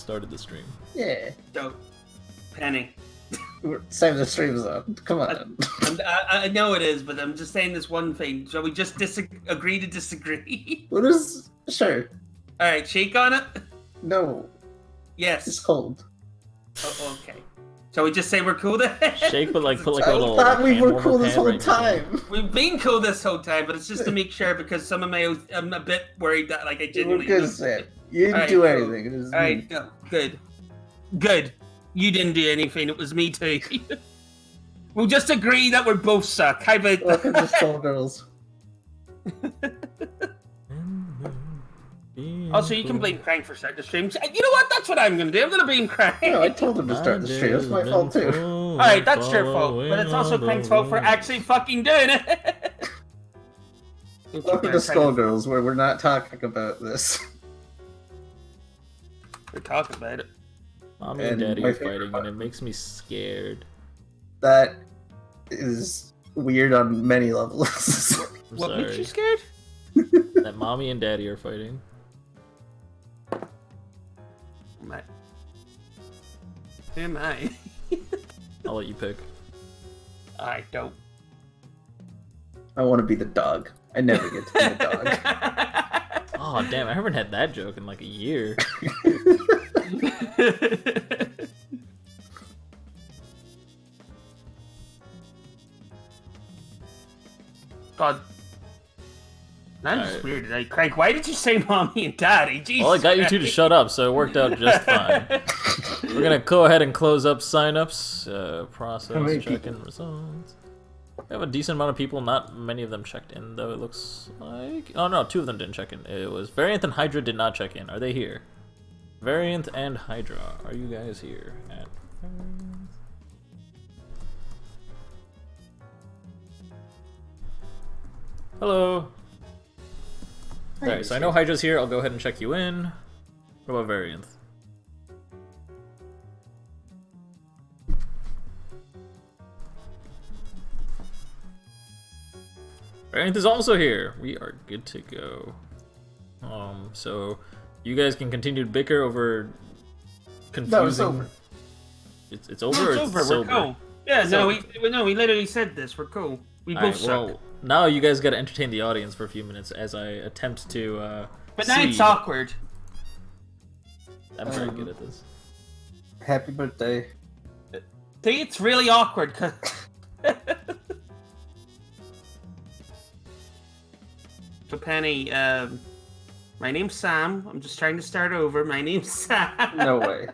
started the stream. Yeah. So, Penny. Save the streams on. Come on. I know it is, but I'm just saying this one thing. Shall we just agree to disagree? What is... Sure. Alright, shake on it? No. Yes. It's cold. Oh, okay. Shall we just say we're cool then? Shake, but like put like a I little. thought we were hand cool warmer this pad whole right time. We've been cool this whole time, but it's just to make sure because some of my... I'm a bit worried that like I You were genuinely... good, Sam. You didn't do anything. It was Alright, go. Good. Good. You didn't do anything. It was me too. We'll just agree that we're both suck. How about Welcome to Skullgirls. Also, you can blame Crank for starting the stream. You know what? That's what I'm going to do. I'm going to blame Crank. No, I told him to start the stream. It's my fault too. Alright, that's your fault. But it's also Crank's fault for actually fucking doing it. Welcome to Skullgirls, where we're not talking about this. We're talking about it. Mommy and And Daddy my are favorite fighting, part. and it makes me scared. That is weird on many levels. I'm What sorry. makes you scared? That Mommy and Daddy are fighting. Who am I? I'll let you pick. I don't. I want to be the dog. I never get to be the dog. Oh damn! I haven't had that joke in like a year. God. That's Alright. weird. Like, Crank, why did you say mommy and daddy? Jesus Well, I got you two to Christ. shut up, so it worked out just fine. We're gonna go ahead and close up signups. Process How many check-in results. We have a decent amount of people. Not many of them checked in, though. It looks like. Oh no, 2 of them didn't check in. It was Variant and Hydra did not check in. Are they here? Variant and Hydra, are you guys here? Hello. Alright, so I know Hydra's here. I'll go ahead and check you in. What about Variant? Variant is also here. We are good to go. So you guys can continue to bicker over confusing. No, it's over. It's over. Or It's over. We're sober? cool. Yeah, So- we literally said this. We're cool. We both Alright, suck. well, now you guys gotta entertain the audience for a few minutes as I attempt to. But now it's awkward. I'm very good at this. Happy birthday. See, it's really awkward. 'Cause... So Penny, my name's Sam. I'm just trying to start over. My name's Sam. No way.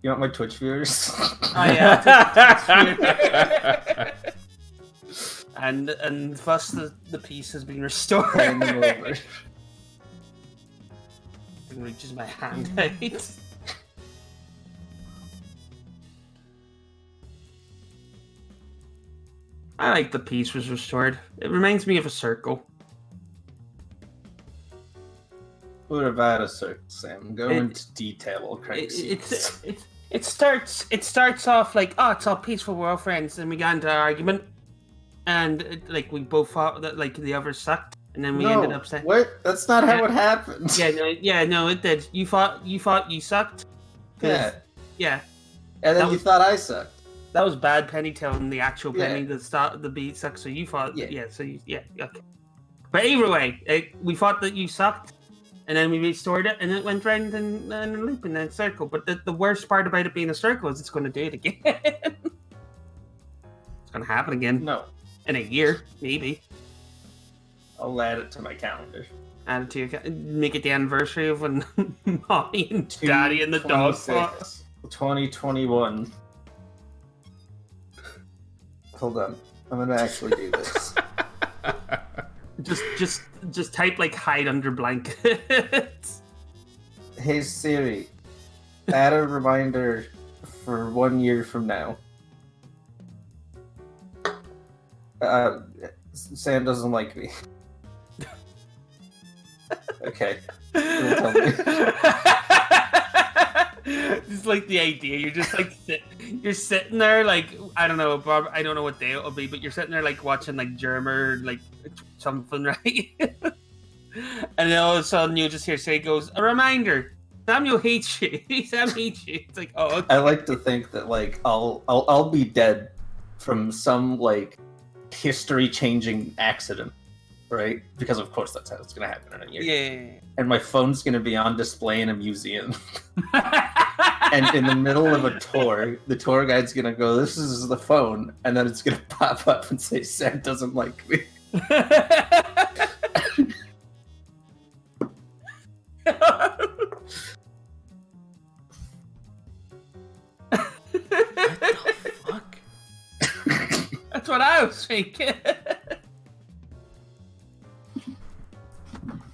You want my Twitch viewers? Oh yeah. and thus the peace has been restored. Hand them over. It reaches my hand out. I like the peace was restored. It reminds me of a circle. What about a circle, Sam? Go It- into detail, Craig. It starts off like, oh, it's all peaceful, we're all friends, and we got into an argument, and like we both thought that like the others sucked, and then we ended up saying, What? That's not how it happened. no, it did. You thought you sucked. 'Cause- Yeah. yeah. And then That you was- thought I sucked. That was bad Penny telling the actual Yeah. Penny the beat sucked, so you thought, Yeah. okay. But either way, we thought that you sucked, and then we restored it, and it went round in a loop in a circle. But the worst part about it being a circle is it's going to do it again. It's going to happen again No. in a year, maybe. I'll add it to my calendar. Add it to your make it the anniversary of when mommy and daddy and the dog fought. 2021. Hold on. I'm gonna actually do this. Just type like hide under blankets. Hey Siri, add a reminder for 1 year from now. Sam doesn't like me. Okay. It'll tell me. Just like the idea, you're just like you're sitting there like I don't know, Bob. I don't know what day it'll be, but you're sitting there like watching like German like something, right? And then all of a sudden you just hear Say goes a reminder Samuel hates you. Sam hates you. It's like, oh, okay. I like to think that like I'll be dead from some like history-changing accident, right? Because of course that's how it's gonna happen in a year. Yeah. And my phone's gonna be on display in a museum. And in the middle of a tour, the tour guide's gonna go, "This is the phone," and then it's gonna pop up and say, "Sam doesn't like me." Fuck. That's what I was thinking.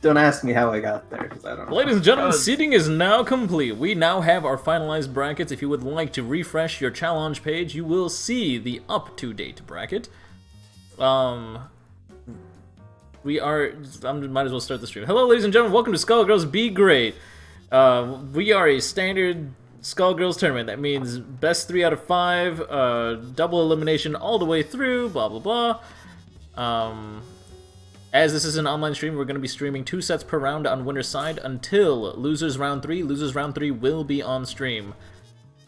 Don't ask me how I got there, because I don't know. Ladies and gentlemen, seating is now complete. We now have our finalized brackets. If you would like to refresh your challenge page, you will see the up-to-date bracket. We are... I might as well start the stream. Hello, ladies and gentlemen. Welcome to Skullgirls Gr8. We are a standard Skullgirls tournament. That means best 3 out of 5, double elimination all the way through, blah, blah, blah. As this is an online stream, we're going to be streaming 2 sets per round on winner's side until losers round 3. Losers round 3 will be on stream.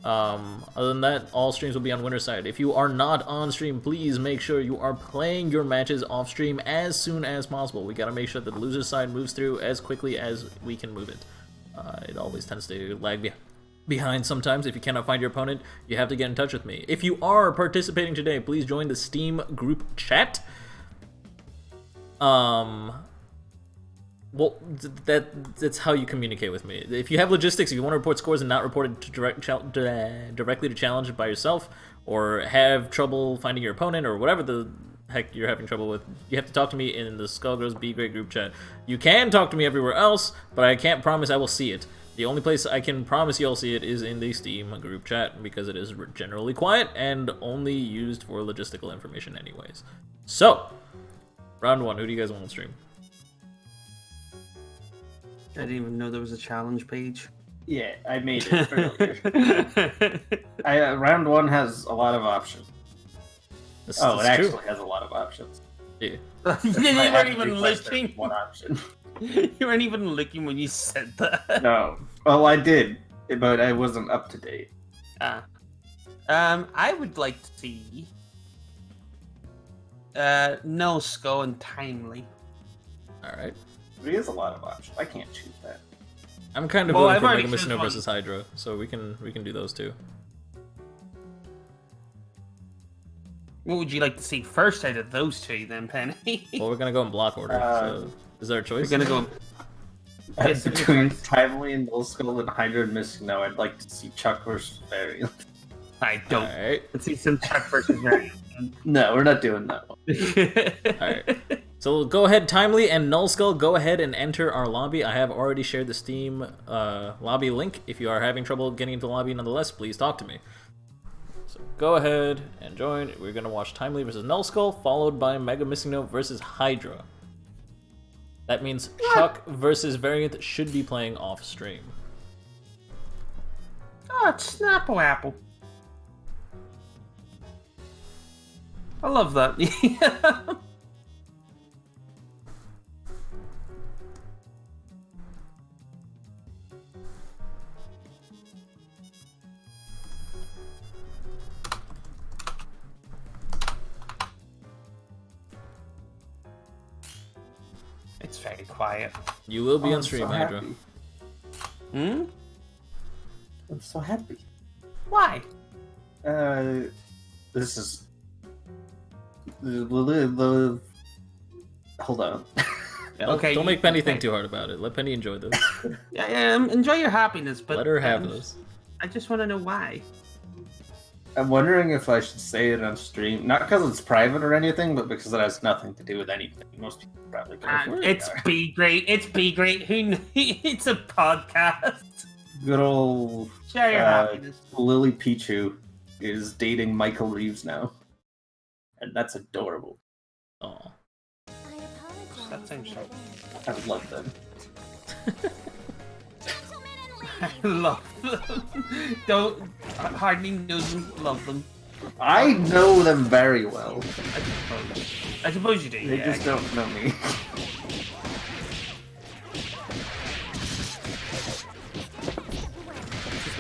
Other than that, all streams will be on winner's side. If you are not on stream, please make sure you are playing your matches off stream as soon as possible. We got to make sure that the loser's side moves through as quickly as we can move it. It always tends to lag behind sometimes. If you cannot find your opponent, you have to get in touch with me. If you are participating today, please join the Steam group chat. Well, that's how you communicate with me. If you have logistics, if you want to report scores and not report it to directly to challenge by yourself, or have trouble finding your opponent, or whatever the heck you're having trouble with, you have to talk to me in the Skullgirls Gr8 group chat. You can talk to me everywhere else, but I can't promise I will see it. The only place I can promise you'll see it is in the Steam group chat, because it is generally quiet and only used for logistical information anyways. So, round 1, who do you guys want to stream? I didn't even know there was a challenge page. Yeah, I made it earlier. Round 1 has a lot of options. It actually has a lot of options. Yeah. You weren't even looking. One option. You weren't even looking when you said that. No. Well, I did, but I wasn't up to date. I would like to see No Skull and Timely. Alright. There is a lot of options. I can't choose that. I'm kind of voting for Mega Missino versus Hydra, so we can do those two. What would you like to see first out of those two, then, Penny? Well, we're gonna go in block order. So is there a choice? We're gonna go between Timely and Null Skull and Hydra and Missino. I'd like to see Chuck versus Variant. I don't. Alright. Let's see some Chuck versus Variant. No, we're not doing that one. Alright. So go ahead, Timely and Null Skull, go ahead and enter our lobby. I have already shared the Steam lobby link. If you are having trouble getting into the lobby nonetheless, please talk to me. So go ahead and join. We're going to watch Timely versus Null Skull, followed by Mega Missino versus Hydra. That means Chuck versus Variant should be playing off stream. Oh, it's Snapple Apple. I love that. It's very quiet. You will be on stream, Hydra. Hmm? I'm so happy. Why? This is... Hold on. Okay. Don't make Penny think too hard about it. Let Penny enjoy this. Yeah, enjoy your happiness, but... Let her have this. I just want to know why. I'm wondering if I should say it on stream. Not because it's private or anything, but because it has nothing to do with anything. Most people probably don't. It's Gr8. It's Gr8. Who knew? It's a podcast. Good old Share your happiness. Lily Pichu is dating Michael Reeves now. And that's adorable. Aw. That sounds so. I would love them. I love them. Don't hardly know them. Love them. I know them very well. I suppose you do. They just don't know me.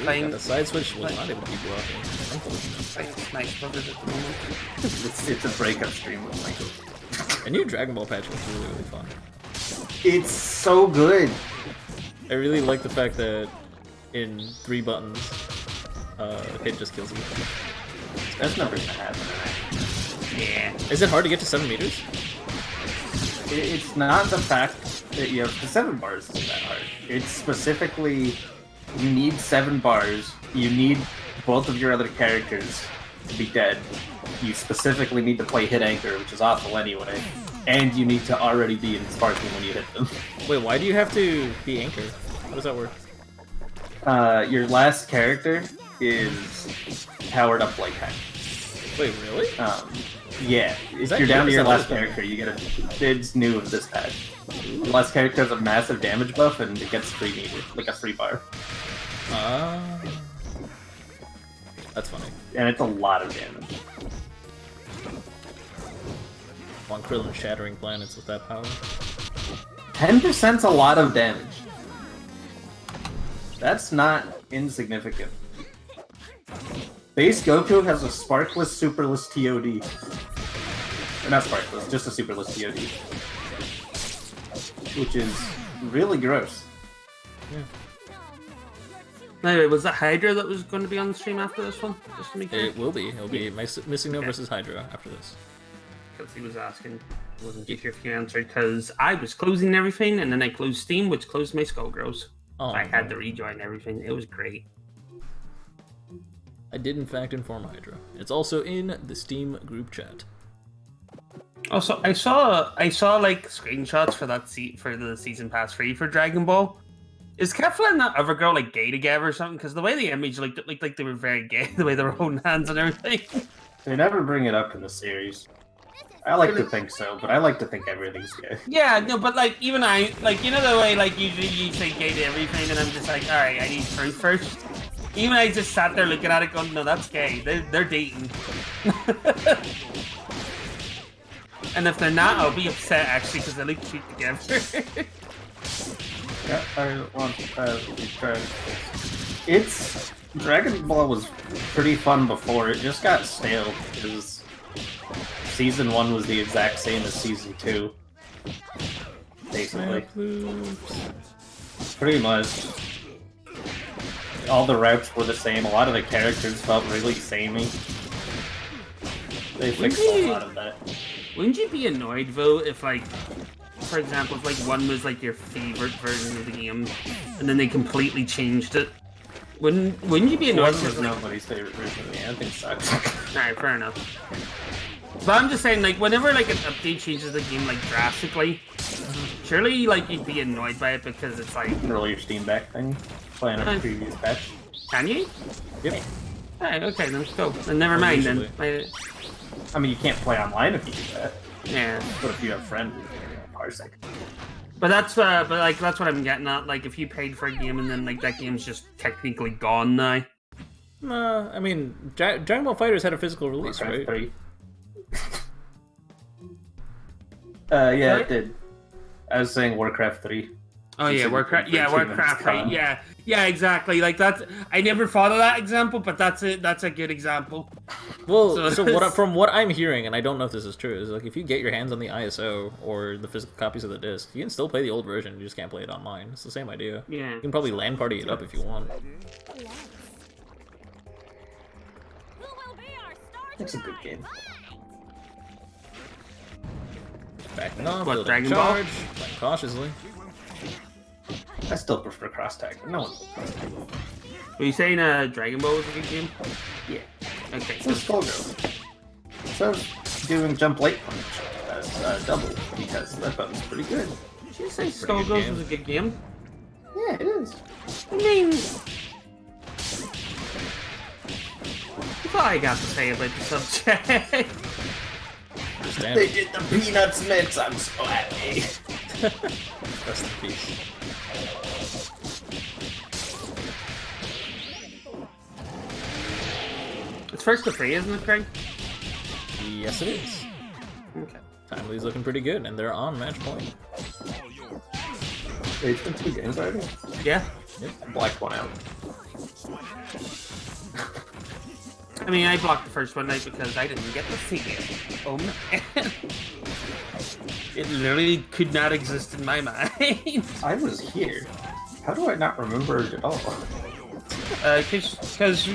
playing. The side switch was not able to keep blocking. Playing Smash Brothers at the moment. It's a breakup stream with Michael. A new Dragon Ball patch was really, really fun. It's so good. I really like the fact that in 3 buttons, hit just kills you. That's never gonna happen. Yeah. Is it hard to get to 7 meters? It's not the fact that you have the 7 bars isn't that hard. It's specifically you need 7 bars. You need both of your other characters to be dead. You specifically need to play hit anchor, which is awful anyway. And you need to already be in sparkling when you hit them. Wait, why do you have to be anchor? How does that work? Your last character is powered up like heck. Wait, really? Yeah, if that you're down new? to your Is that last old? character, you get it's new with this patch. The last character has a massive damage buff and it gets 3 meter, like a 3 bar. Ah. That's funny. And it's a lot of damage. One Krillin shattering planets with that power. 10%'s a lot of damage. That's not insignificant. Base Goku has a sparkless, superless TOD. Or not sparkless, just a superless TOD. Which is really gross. Yeah. Anyway, was that Hydra that was going to be on the stream after this one? Just to make sure. It will be. It'll be Missing No versus Hydra after this. Because he was asking, wasn't too sure if you answered. Because I was closing everything, and then I closed Steam, which closed my Skullgirls. Oh, I had to rejoin everything. It was great. I did in fact inform Hydra. It's also in the Steam group chat. Also, I saw like screenshots for that for the season pass free for Dragon Ball. Is Kefla and that other girl like gay together or something? Because the way the image looked like they were very gay, the way they were holding hands and everything. They never bring it up in the series. I like to think so, but I like to think everything's gay. Yeah, no, but like even I like you know the way like usually you say gay to everything, and I'm just like, all right, I need proof first. Even I just sat there looking at it, going, no, that's gay. They're dating. And if they're not, I'll be upset actually because they look cute together. Yeah, I want to try. It's Dragon Ball was pretty fun before. It just got stale because Season 1 was the exact same as Season 2. Basically. Pretty much. All the routes were the same. A lot of the characters felt really samey. They fixed a lot of that. Wouldn't you be annoyed though if like, for example, if like one was like your favorite version of the game, and then they completely changed it? Wouldn't you be annoyed? One was nobody's favorite version of the game. I think it sucks. Alright, fair enough. But I'm just saying, like, whenever like an update changes the game like drastically, surely like you'd be annoyed by it because it's like. Roll your Steam back thing. Playing a previous patch. Can you? Yep. Alright, okay, then let's go. Then never mind then. I mean, you can't play online if you do that. Yeah. But if you have friends, parsec. But that's what I'm getting at. Like, if you paid for a game and then like that game's just technically gone now. I mean, Dragon Ball FighterZ had a physical release, Warcraft right? 3. Yeah, it did. I was saying Warcraft 3. Oh yeah, Warcraft. Yeah, Warcraft. Right? Yeah, exactly. Like that's. I never thought of that example, but that's a good example. Well, so from what I'm hearing, and I don't know if this is true, is like if you get your hands on the ISO or the physical copies of the disc, you can still play the old version. You just can't play it online. It's the same idea. Yeah. You can probably LAN party it up if you want. It's a good game. Backing off, What, building Dragon Ball? charge, playing cautiously. I still prefer cross tag. No one. Were you saying Dragon Ball was a good game? Yeah. Okay. So Skullgirls. So doing jump late punch as double because that button's pretty good. Did you say good Skullgirls game. was a good game? Yeah, it is. I mean, that's all I got to say about the subject. Understand. They did the Peanuts mix. I'm so happy. Rest in peace. It's first to free, isn't it, Craig? Yes, it is. Okay. Timely's looking pretty good, and they're on match point. It's been 2 games already. Yeah. Yep. I blacked one out. I mean, I blocked the first one night because I didn't get to see it. Oh man. It literally could not exist in my mind. I was here. How do I not remember it at all? Because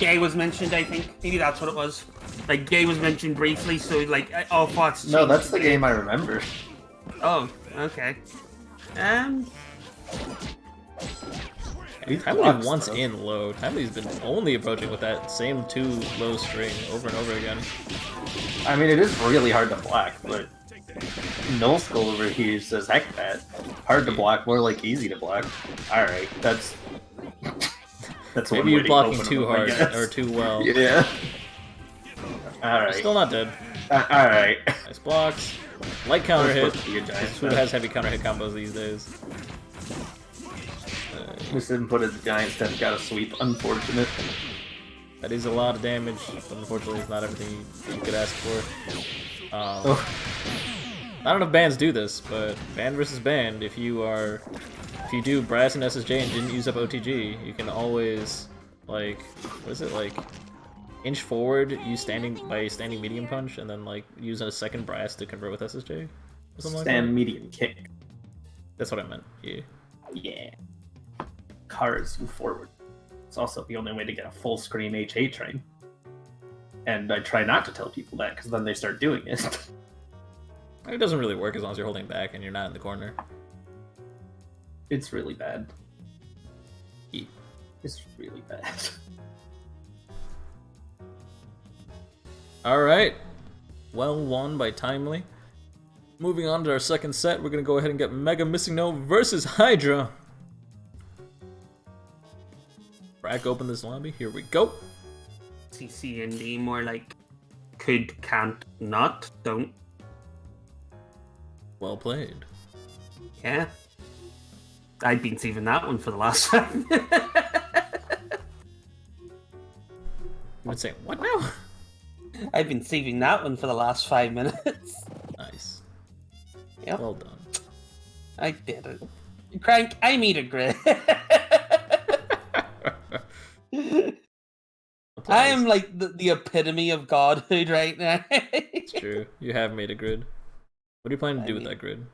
gay was mentioned, I think. Maybe that's what it was. Like, gay was mentioned briefly, so like, all thoughts. No, that's the game I remember. Oh, okay. Timely once in low. Timely's been only approaching with that same 2 low string over and over again. I mean, it is really hard to block, but Null Skull over here says, heck that. Hard to block, more like easy to block. Alright, that's maybe you're blocking too hard or too well. Yeah. Alright. Still not dead. Alright. Nice blocks. Light counter hit. Who Step. has heavy counter hit combos these days? This input is giant step, got a sweep. Unfortunate. That is a lot of damage, but unfortunately it's not everything you could ask for. I don't know if bands do this, but band versus band, if you do Brass and SSJ and didn't use up OTG, you can always, like, what is it, like, inch forward, use standing medium punch, and then, like, use a second Brass to convert with SSJ? Or something like that? Medium kick. That's what I meant, yeah. Yeah. Cars you forward. It's also the only way to get a full screen HA train. And I try not to tell people that, because then they start doing it. It doesn't really work as long as you're holding back and you're not in the corner. It's really bad. It's really bad. Alright. Well won by Timely. Moving on to our second set, we're going to go ahead and get Mega Missing No versus Hydra. Crack open this lobby. Here we go. CC and D, more like could, can't, not, don't. Well played. Yeah. I've been saving that one for the last time. You would say, what now? I've been saving that one for the last 5 minutes. Nice. Yep. Well done. I did it. Crank, I made a grid. I am like the epitome of godhood right now. It's true. You have made a grid. What are you planning to do with that grid?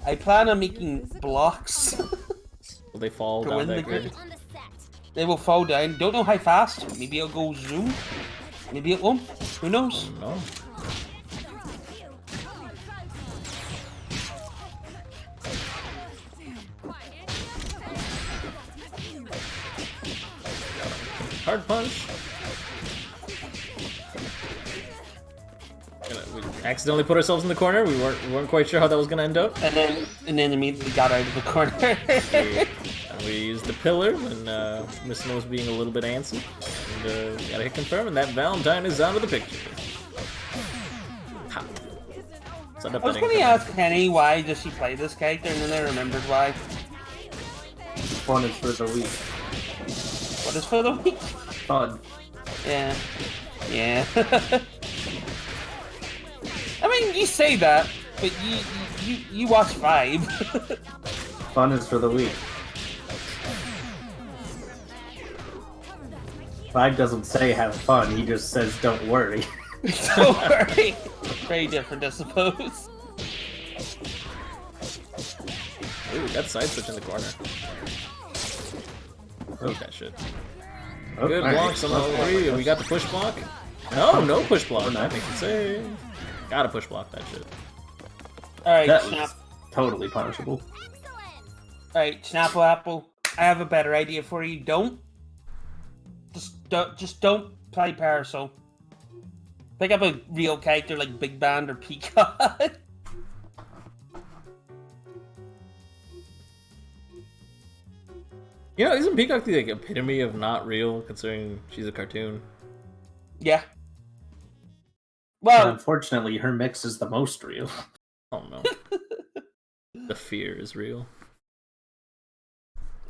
I plan on making blocks. Will they fall To down win that the grid? grid. They will fall down. Don't know how fast. Maybe it'll go zoom. Maybe it won't. Who knows? No. Hard punch. We accidentally put ourselves in the corner. We weren't quite sure how that was gonna end up. And then immediately got out of the corner. And we used the pillar when Miss No was being a little bit antsy. And we gotta hit confirm, and that Valentine is out of the picture. Ha. I was going to ask Penny why does she play this character, and then I remembered why. Fun is for the weak. What is for the week? Fun. Yeah. Yeah. I mean, you say that, but you watch Vibe. Fun is for the weak. Vibe doesn't say have fun, he just says don't worry. Don't worry. Very different, I suppose. Ooh, we got side switch in the corner. Hate that shit. Oh, Good nice. blocks on all three, and we got the push block. No push block. That makes it save. Gotta push block that shit. Alright, That Snap. was totally punishable. Alright, Snapple Apple. I have a better idea for you. Just don't play Parasol. Pick up a real character like Big Band or Peacock. You know, isn't Peacock the epitome of not real, considering she's a cartoon? Yeah. But Well, unfortunately, her mix is the most real. Oh no. The fear is real.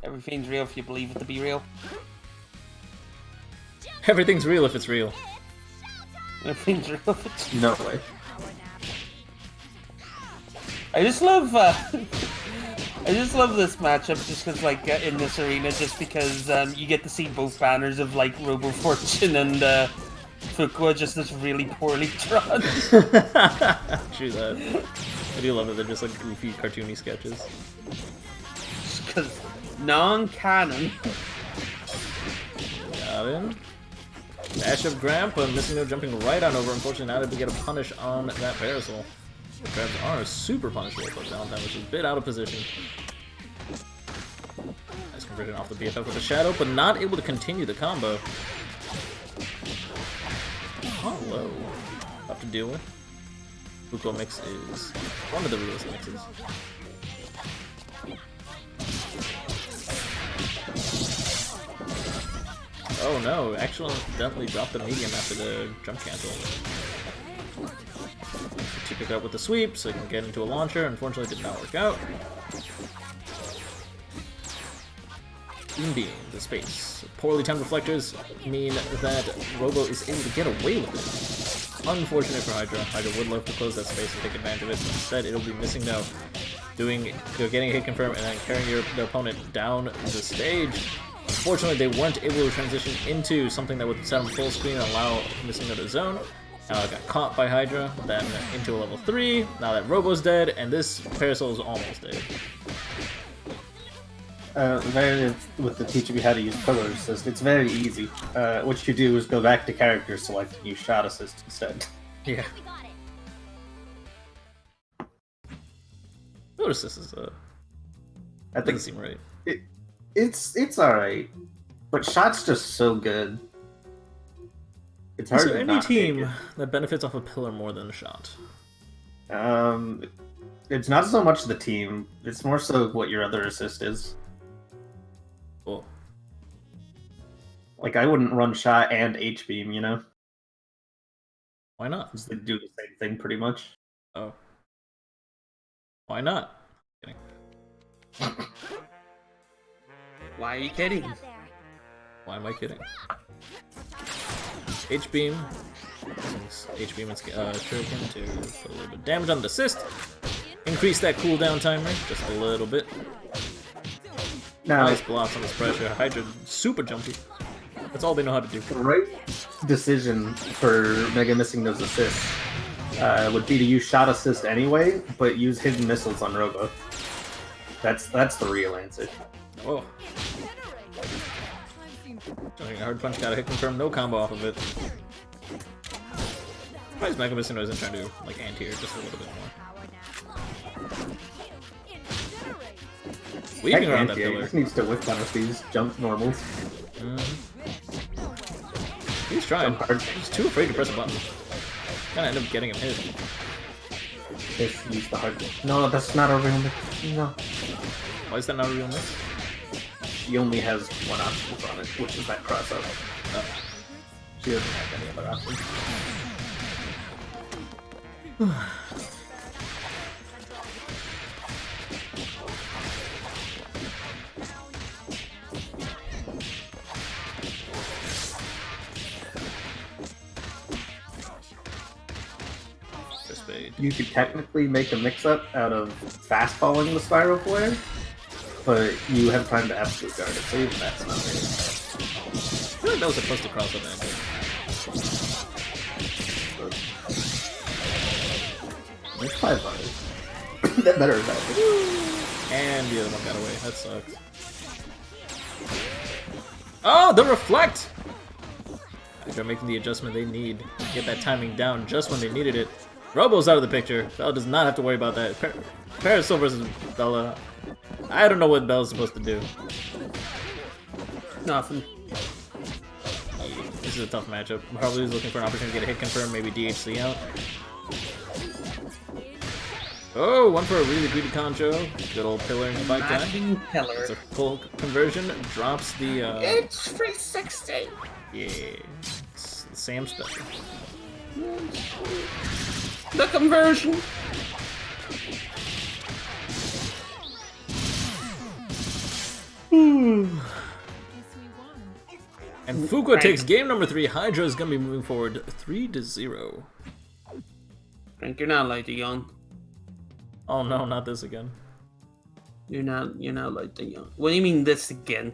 everything's real if you believe it to be real. Everything's real if it's real. Everything's real if it's No way. I just love I just love this matchup just because, like, in this arena, just because you get to see both banners of, like, Robo Fortune and Fuqua just this really poorly drawn. True that. I do love it. They're just like goofy, cartoony sketches. Just because non-canon. Got him. Dash of Gramp, but missing no jumping right on over. Unfortunately, not able to get a punish on that parasol. The grabs are super punishable, but Valentine, which is a bit out of position. Nice conversion off the BFF with a shadow, but not able to continue the combo. Hello. Tough to deal with. Fuko mix is one of the realest mixes. Oh no, actually definitely dropped the medium after the jump cancel. To pick up with the sweep so he can get into a launcher. Unfortunately, did not work out. Beam, the space. Poorly timed reflectors mean that Robo is able to get away with it. Unfortunate for Hydra. Hydra would love to close that space and take advantage of it, but instead it'll be missing now. Getting a hit confirm and then carrying the opponent down the stage. Unfortunately, they weren't able to transition into something that would set them full screen and allow missing out of the zone. Got caught by Hydra, then into a level 3. Now that Robo's dead, and this Parasol is almost dead. With the teaching me how to use pillar assist, it's very easy. What you do is go back to character select and use shot assist instead. Yeah. Notice this is doesn't seem right. It's alright, but shot's just so good. It's hard Is there to any not team take that benefits off a pillar more than a shot? it. It's not so much the team; it's more so what your other assist is. Cool. Like I wouldn't run shot and H beam, you know, Why not? because they do the same thing pretty much. Oh. Why not? Kidding. Why are you kidding? Why am I kidding? H-beam. H-beam and Shuriken to put a little bit of damage on the assist. Increase that cooldown timer just a little bit. Now, Nice blocks on this pressure. Hydra super jumpy. That's all they know how to do. the right decision for Mega missing those assists would be to use shot assist anyway, but use hidden missiles on Robo. That's the real answer. Oh. Jumping a hard punch, got a hit confirm, no combo off of it. Surprised Mega Missing isn't trying to like anti-air just a little bit more. Weaving around that pillar. Just needs to whip punish these jump normals. He's trying. Jump hard. He's too afraid to press a button. Gonna end up getting him hit. Just use the hard. No, that's not a real mix. No. Why is that not a real mix? She only has one option on it, which is that cross up. Oh. She doesn't have any other option. You could technically make a mix-up out of fast-falling the Spiral Flare, but you have time to absolute guard it, so even that's not very. I feel like that was supposed to cross up angle. There's 5 bars. That better than that. And the other one got away. That sucks. Oh, the reflect! They're making the adjustment they need. Get that timing down just when they needed it. Robo's out of the picture. Bella does not have to worry about that. Parasol versus Bella. I don't know what Bella's supposed to do. Nothing. This is a tough matchup. Probably is looking for an opportunity to get a hit confirm, maybe DHC out. Oh, one for a really greedy concho. Good old pillar in the bike time. Pillar. It's a full conversion. Drops the. It's 360. Yeah. It's the Sam special. The conversion. And Fuqua takes game number 3. Hydra is going to be moving forward 3-0. Frank, you're not allowed to yawn. Oh no, not this again. You're not like the young. What do you mean this again?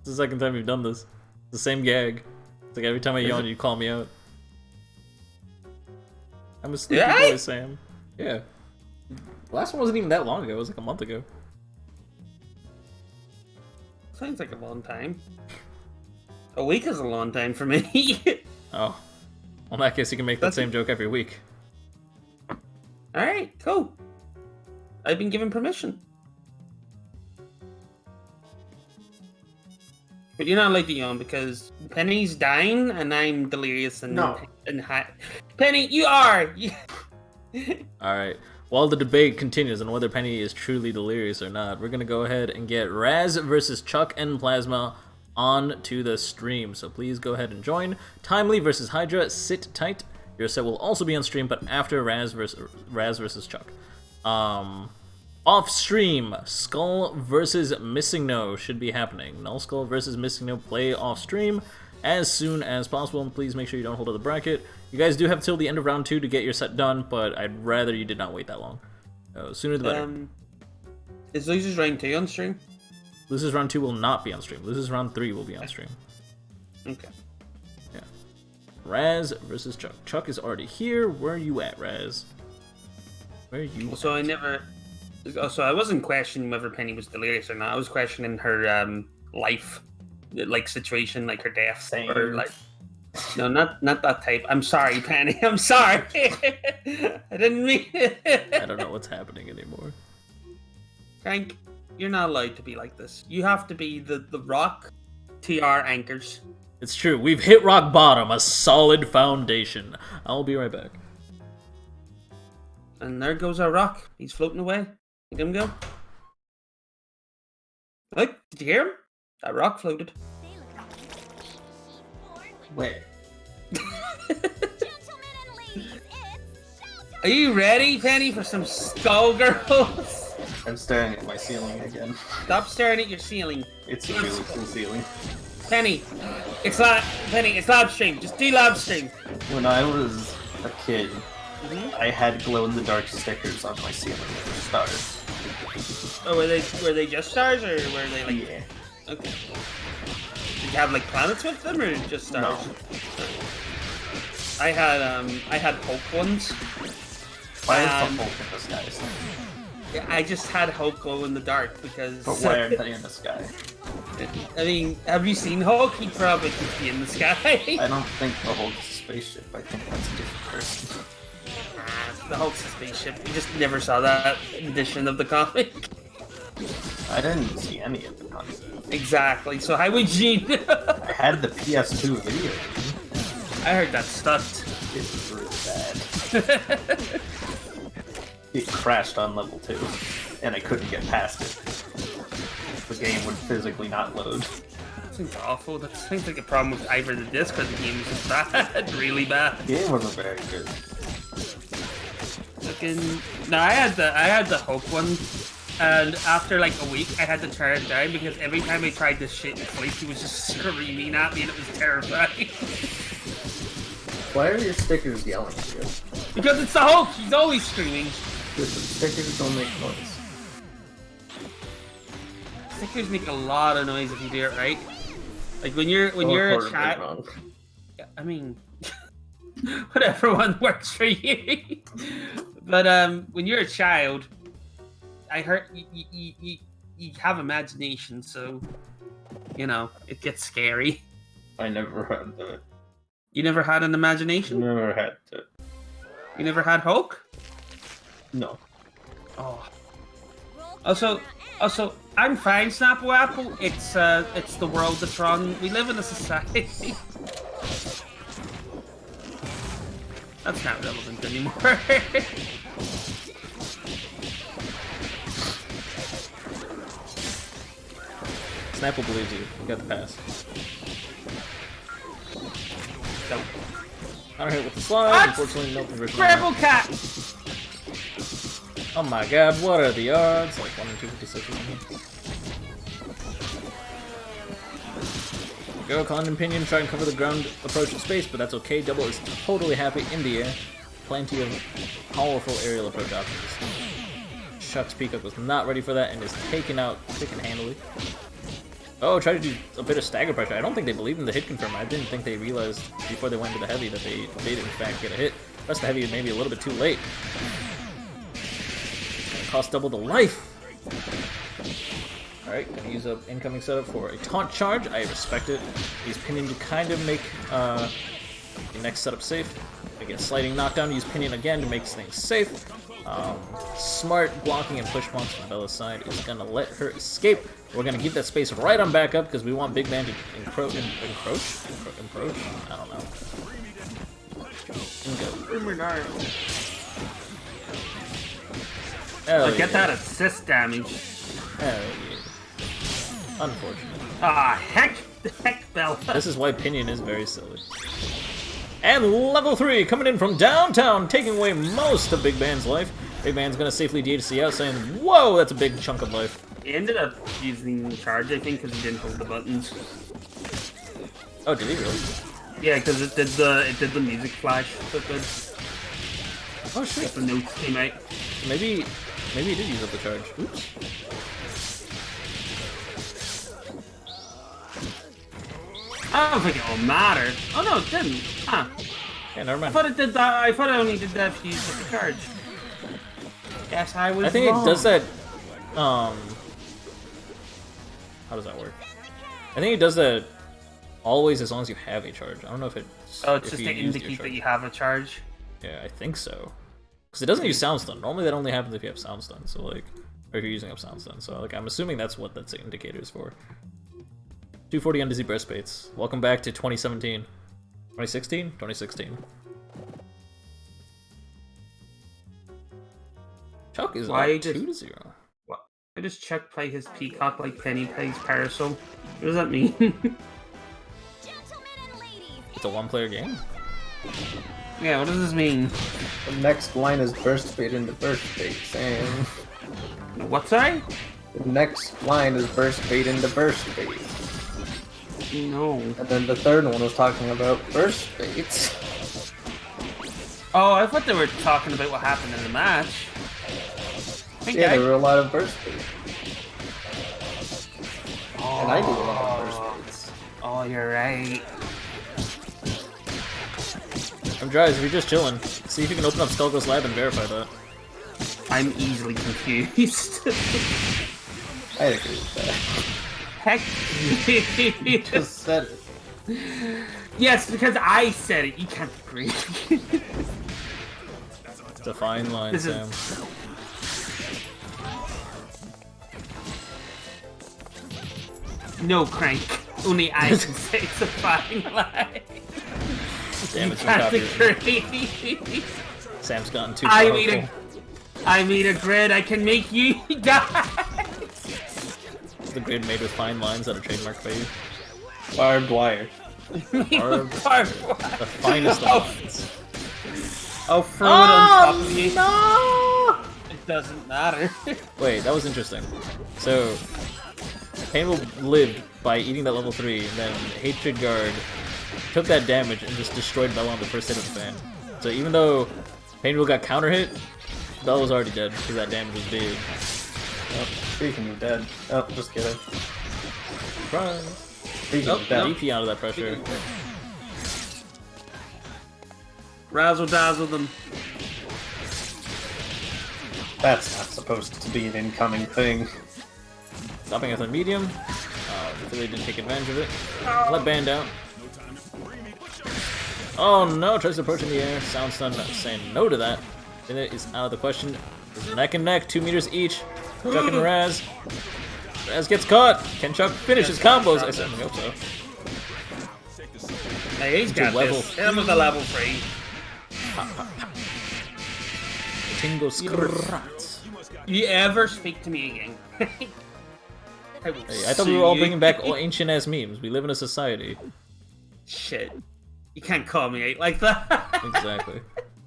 It's the second time you've done this. It's the same gag. It's like every time I yawn, you call me out. I'm a sleepy boy, Sam. Yeah. The last one wasn't even that long ago. It was like a month ago. Sounds like a long time. A week is a long time for me. Oh. Well, in that case, you can make that same joke every week. Alright, cool. I've been given permission. But you're not allowed to yawn because Penny's dying and I'm delirious and high. Penny, you are! Alright. While the debate continues on whether Penny is truly delirious or not, we're gonna go ahead and get Raz versus Chuck and Plasma on to the stream. So please go ahead and join. Timely versus Hydra, sit tight. Your set will also be on stream, but after Raz versus Chuck. Off stream, Skull versus Missing No should be happening. Null Skull versus Missing No play off stream as soon as possible, and please make sure you don't hold up the bracket. You guys do have till the end of round 2 to get your set done, but I'd rather you did not wait that long. Sooner the better. Is Losers round 2 on stream? Losers round 2 will not be on stream. Losers round 3 will be on stream. Okay. Yeah. Raz versus Chuck. Chuck is already here. Where are you at, Raz? Where are you So I wasn't questioning whether Penny was delirious or not. I was questioning her life, like situation, like her death. Same. Or like, no, not that type. I'm sorry, Penny. I'm sorry. I didn't mean it. I don't know what's happening anymore. Frank, you're not allowed to be like this. You have to be the rock to our anchors. It's true. We've hit rock bottom, a solid foundation. I'll be right back. And there goes our rock. He's floating away. Look at him go. Look, did you hear him? That rock floated. Wait. Are you ready, Penny, for some Skullgirls? I'm staring at my ceiling again. Stop staring at your ceiling. It's a really cool ceiling. Penny, it's live stream. Just do live stream. When I was a kid, I had glow-in-the-dark stickers on my ceiling for stars. Oh, were they just stars or were they like? Yeah. Okay. Did you have like planets with them or just stars? No. I had Hulk ones. Why is the Hulk in the sky? Yeah, I just had Hulk glow in the dark because. But why aren't they in the sky? I mean, have you seen Hulk? He probably could be in the sky. I don't think the Hulk's a spaceship. I think that's a different person. The Hulk's a spaceship. You just never saw that edition of the comic. I didn't see any of the content. Exactly. So how would you? I had the PS2 video game. I heard that stuffed. It was really bad. It crashed on level 2, and I couldn't get past it. The game would physically not load. That seems awful. That seems like a problem with either the disc or the game is just bad. Really bad. The game wasn't very good. No, I had the Hulk one, and after like a week, I had to turn it down because every time I tried this shit in place, he was just screaming at me, and it was terrifying. Why are your stickers yelling at you? Because it's the Hulk. He's always screaming. Listen, stickers don't make noise. Stickers make a lot of noise if you do it right. Like when you're a child. I mean, whatever one works for you. But when you're a child, I heard you have imagination, so you know it gets scary. I never had that. You never had an imagination? Never had that. You never had Hulk? No. Oh. Also, I'm fine, Snapple Apple. It's the world that's wrong. We live in a society. That's not relevant anymore. Snapple believes you. You got the pass. Nope. I don't hit with the slide. Unfortunately, no conversion. Rebel Cat! Oh my god, what are the odds? Like 1 in 256 or something. Go, Con and Pinion try and cover the ground approach in space, but that's okay. Double is totally happy in the air. Plenty of powerful aerial approach options. Chuck's Peacock was not ready for that and is taken out quick and handily. Oh, try to do a bit of stagger pressure. I don't think they believed in the hit confirm. I didn't think they realized before they went to the heavy that they did in fact get a hit. Press the heavy maybe a little bit too late. It's gonna cost double the life. Alright, gonna use up incoming setup for a taunt charge. I respect it. Use Pinion to kind of make the next setup safe. I get sliding knockdown, use Pinion again to make things safe. Smart blocking and push bombs from Bella's side is gonna let her escape. We're gonna keep that space right on back up because we want Big Man to encroach? I don't know. Go. Get that assist damage. Yeah. Unfortunate. Ah, heck, Bella. This is why Pinion is very silly. And level 3 coming in from downtown, taking away most of Big Man's life. Big Man's gonna safely DHC out, saying, "Whoa, that's a big chunk of life." He ended up using charge, I think, because he didn't hold the buttons. Oh, did he really? Yeah, because it did the music flash so good. Oh shit! The notes came out. Maybe he did use up the charge. Oops. I don't think it will matter. Oh no, it didn't. Huh. Yeah, never mind. I thought it did that. I thought I only did that if you used the charge. Yes, I was. I think wrong. it does that. How does that work? I think it does that always as long as you have a charge. I don't know if it's. Oh, it's if just you to used your indicate that charge. you have a charge. Yeah, I think so. Because it doesn't use sound stun. Normally that only happens if you have sound stun. So like, or if you're using up sound stun. So like, I'm assuming that's what that's indicator is for. 240 on Dizzy Breastplates. Welcome back to 2017. 2016? 2016. Chuck is up 2-0. What? I just checked play his Peacock like Penny plays Parasol. What does that mean? It's a one-player game. Yeah, what does this mean? The next line is burst bait into burst bait, Sam. What's that? The next line is burst bait into burst bait. No. And then the third one was talking about burst baits. Oh, I thought they were talking about what happened in the match. Yeah, there were a lot of burst baits. Oh. And I do a lot of burst baits. Oh, you're right. I'm Dries, if you're just chilling, see if you can open up Skullgirls Lab and verify that. I'm easily confused. I'd agree with that. Heck. You just said it. Yes, because I said it. You can't agree. It's a fine line, This Sam. No, Crank. Only I can say it's a fine line. Damn, You it's can't copyrighted. agree. Sam's gotten too I powerful. made a grid. I can make you die. The grid made with fine lines that are trademarked by you. Barbed wire. Barbed Barbed The finest of lines. I'll throw it on top of you. No! It doesn't matter. Wait, that was interesting. So, Painful lived by eating that level 3, and then Hatred Guard took that damage and just destroyed Bella on the first hit of the fan. So even though Painful got counter hit, Bella was already dead because that damage was big. Oh, speaking of dead. Oh, just kidding. Surprise! Speaking Oh, of dead. DP out of that pressure. Razzle dazzle them. That's not supposed to be an incoming thing. Stopping at the medium. Really didn't take advantage of it. Let Band out. Oh no, tries to approach in the air. Sound stun saying no to that. Then it is out of the question. It's neck and neck, 2 meters each. Chuck and Raz. Raz gets caught. Can Chuck finish his combos? I certainly hope so. Hey, he's got level this. Him with a level 3. Tingo Gr8. You ever speak to me again? I will Hey, I thought we were all sue bringing you. back ancient ass memes. We live in a society. Shit. You can't call me out like that. Exactly.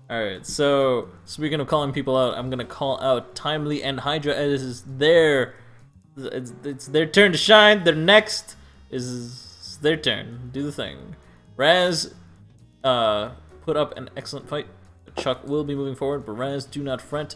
Alright, so speaking of calling people out, I'm gonna call out Timely and Hydra as it's their turn to shine. Their next is their turn. Do the thing. Raz put up an excellent fight. Chuck will be moving forward, but Raz, do not fret.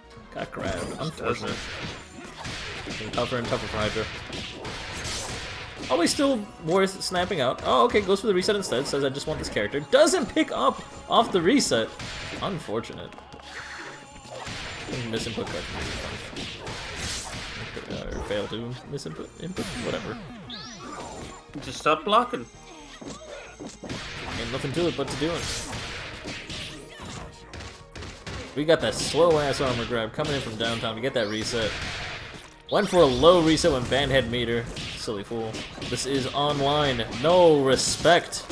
That grab, unfortunate. Getting tougher and tougher for Hydra. Always still worth snapping out. Oh, okay, goes for the reset instead. Says I just want this character. Doesn't pick up off the reset. Unfortunate. Misinput card. Or fail to misinput input. Whatever. Just stop blocking. Ain't nothing to it but to do it. We got that slow ass armor grab coming in from downtown to get that reset. Went for a low reset when Band had meter. Silly fool. This is online. No respect.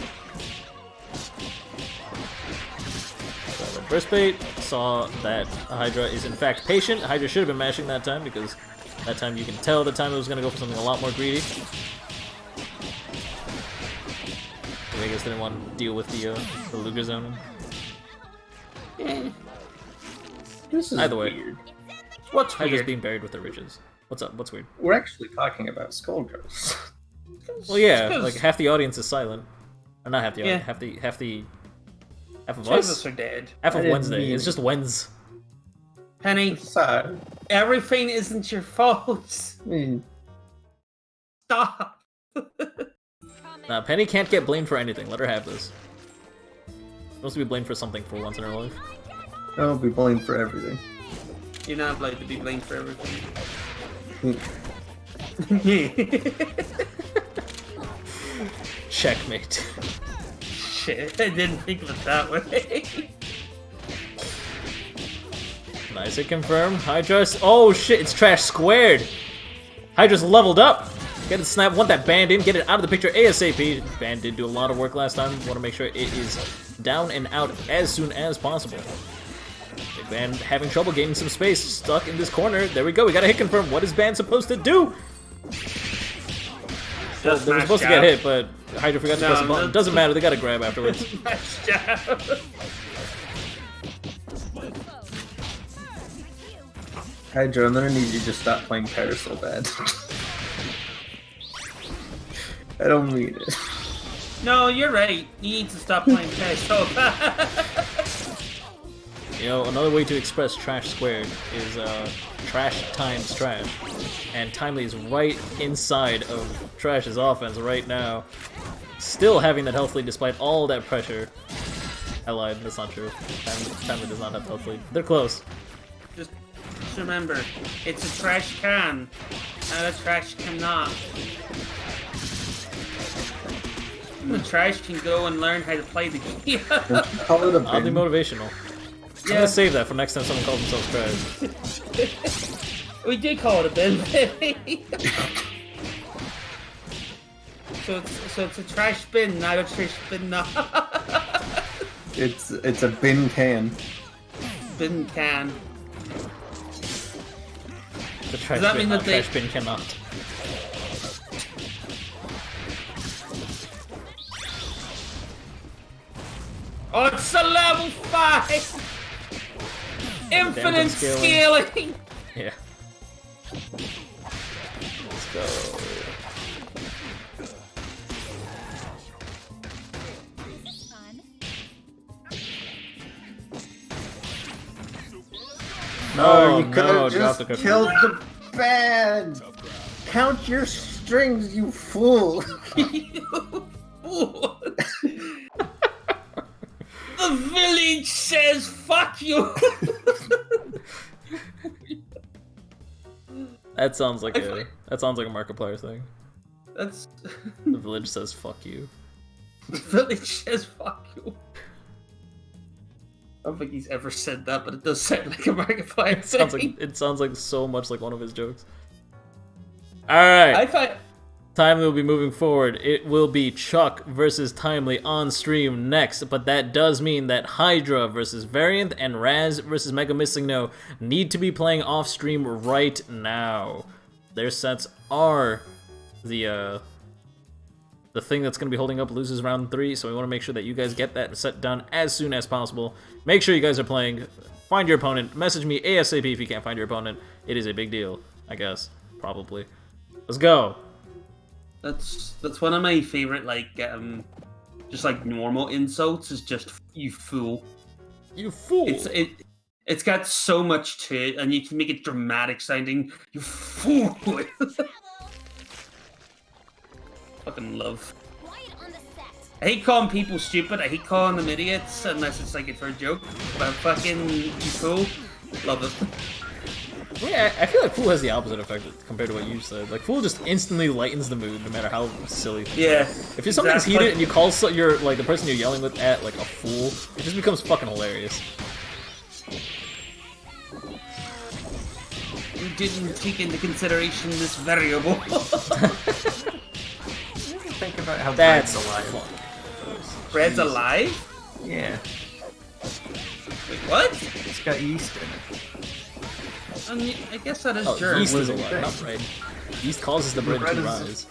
So the burst bait saw that Hydra is in fact patient. Hydra should have been mashing that time because that time you can tell the time it was going to go for something a lot more greedy. I guess they didn't want to deal with the Luger zone. This is Either way. weird. What's Hydra's weird? being buried with the ridges. What's up? What's weird? We're actually talking about Skullgirls. Well, yeah, Because like half the audience is silent. Or not half the audience, Yeah. half of two of us? us are dead. Half I of didn't Wednesday. mean- It's just Wednes. Penny, Sorry. everything isn't your fault. Stop. Nah, Penny can't get blamed for anything. Let her have this. She wants to be blamed for something for once in her life. I'll be blamed for everything. You're not allowed to be blamed for everything. Checkmate. Shit, I didn't think of it that way. Nice to confirm. Hydra's. Oh shit, it's trash squared. Hydra's leveled up. Get it snap, want that band in, get it out of the picture ASAP. Band did do a lot of work last time. Want to make sure it is down and out as soon as possible. Big Band having trouble gaining some space, stuck in this corner. There we go, we got a hit confirm. What is Band supposed to do? Well, they were supposed to get hit, but Hydra forgot to press the button. Doesn't matter, they got to grab afterwards. Nice job. Hydra, I'm gonna need you to stop playing Paris so bad. I don't mean it. No, you're right. You need to stop playing chess so bad. You know, another way to express trash squared is trash times trash. And Timely is right inside of Trash's offense right now. Still having that health lead despite all that pressure. I lied, that's not true. Timely does not have health lead. They're close. Just remember, it's a trash can, not a trash cannot. The trash can go and learn how to play the game. Call it a Oddly bin. motivational. I'm gonna save that for next time someone calls themselves trash. We did call it a bin. So it's a trash bin, not a trash bin. No. It's a bin can. Bin can. The trash that bin, mean that they- trash bin cannot. Oh, it's a level 5. Infinite Dampen scaling. Yeah. Let's go. No, you no, could have drop just the cookie. killed the band. Count your strings, you fool. The village says fuck you. That sounds like a Markiplier thing. That's The village says fuck you. the village says fuck you. I don't think he's ever said that, but it does sound like a Markiplier thing. It sounds like so much like one of his jokes. Alright. I find Timely will be moving forward. It will be Chuck versus Timely on stream next, but that does mean that Hydra versus Variant and Raz versus Mega Missing No need to be playing off stream right now. Their sets are the thing that's going to be holding up loses round 3, so we want to make sure that you guys get that set done as soon as possible. Make sure you guys are playing. Find your opponent. Message me ASAP if you can't find your opponent. It is a big deal, I guess. Probably. Let's go. that's one of my favorite just like normal insults is just you fool. You fool. It's got so much to it, and you can make it dramatic sounding. You fool! Fucking love. Quiet on the set. I hate calling people stupid. I hate calling them idiots unless it's like it's for a joke. But fucking you fool, love it. Yeah, I feel like Fool has the opposite effect compared to what you said. Like Fool just instantly lightens the mood, no matter how silly. Yeah. If you're something's heated and you call you're the person you're yelling with at like a fool, it just becomes fucking hilarious. You didn't take into consideration this variable. Think about how That's Bread's alive. fun. Bread's alive? Yeah, Wait, what? it's got yeast in it. I guess that is Oh, germ. yeast is living alive, thing. not bread. Yeast causes the bread bread to is- rise.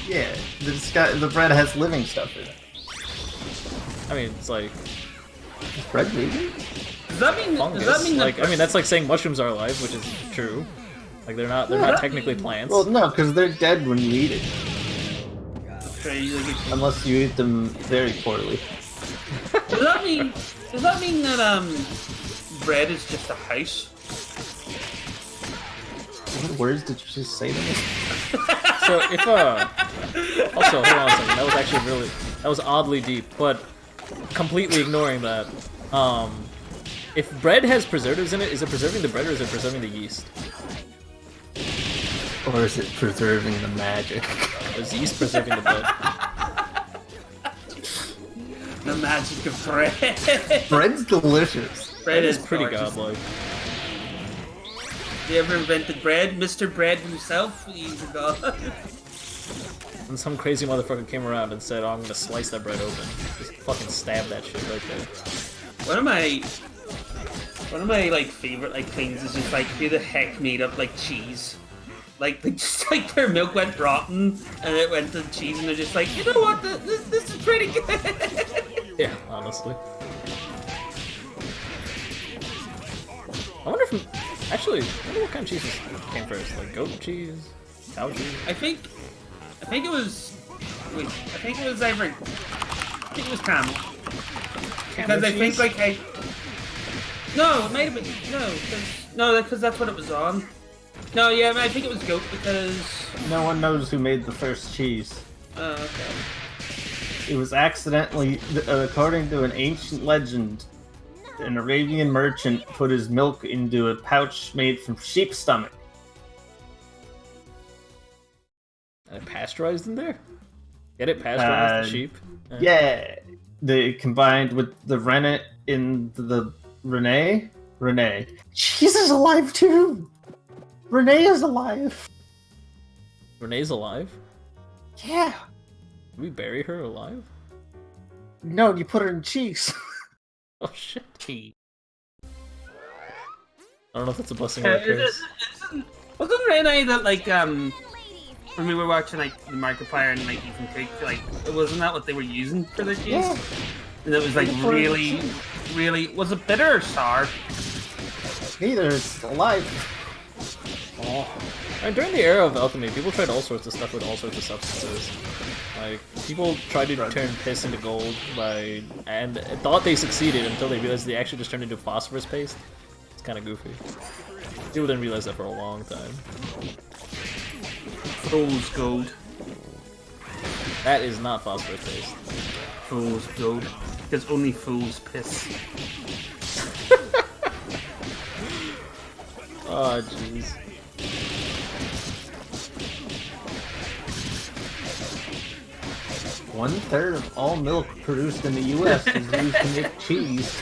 Yeah, the bread has living stuff in it. I mean, it's like Is bread living? Does that mean? fungus. Does that mean Like, I mean, that's like saying mushrooms are alive, which is true. Like, they're not technically plants. Well, no, because they're dead when you eat it, Like, unless you eat them very poorly. does that mean? Does that mean that bread is just a house? What words did you just say to me? So if also hold on a second, that was actually that was oddly deep, but completely ignoring that, if bread has preservatives in it, is it preserving the bread or is it preserving the yeast? Or is it preserving the magic? Or is yeast preserving the bread? The magic of bread. Bread's delicious. Bread That is is pretty gorgeous. godlike. They ever invented bread? Mr. Bread himself? He's a god. And some crazy motherfucker came around and said, "Oh, I'm gonna slice that bread open." Just fucking stab that shit right there. One of my like favorite like things is just like who the heck made up like cheese? Like they just like their milk went rotten and it went to cheese and they're just like, you know what, this is pretty good. Yeah, honestly. I wonder if actually, I wonder what kind of cheeses came first, like goat cheese, cow cheese. I think it was either camel. Because I think like no, it might have been because that's what it was on. No, yeah, I think it was goat because No one knows who made the first cheese. okay. It was accidentally, according to an ancient legend, an Arabian merchant put his milk into a pouch made from sheep's stomach. And it pasteurized in there? Get it? Pasteurized the sheep? Yeah, they combined with the rennet in the Renee. Cheese is alive too. Renee is alive. Renee's alive? Yeah. Did we bury her alive? No, you put her in cheese. Oh shit. I don't know if that's a blessing or a curse. Wasn't Renee that like when we were watching like the Markiplier and like Ethan Cook, like wasn't that what they were using for their cheese? Yeah. And it was like really, was it bitter or sour? Neither, it's alive. Oh. I mean, during the era of alchemy, people tried all sorts of stuff with all sorts of substances. Like, people tried to turn piss into gold and thought they succeeded until they realized they actually just turned into phosphorus paste. It's kind of goofy. People didn't realize that for a long time. Fool's gold. That is not phosphorus paste. Fool's gold. Because only fools piss. Oh, jeez. One-third of all milk produced in the U.S. is used to make cheese.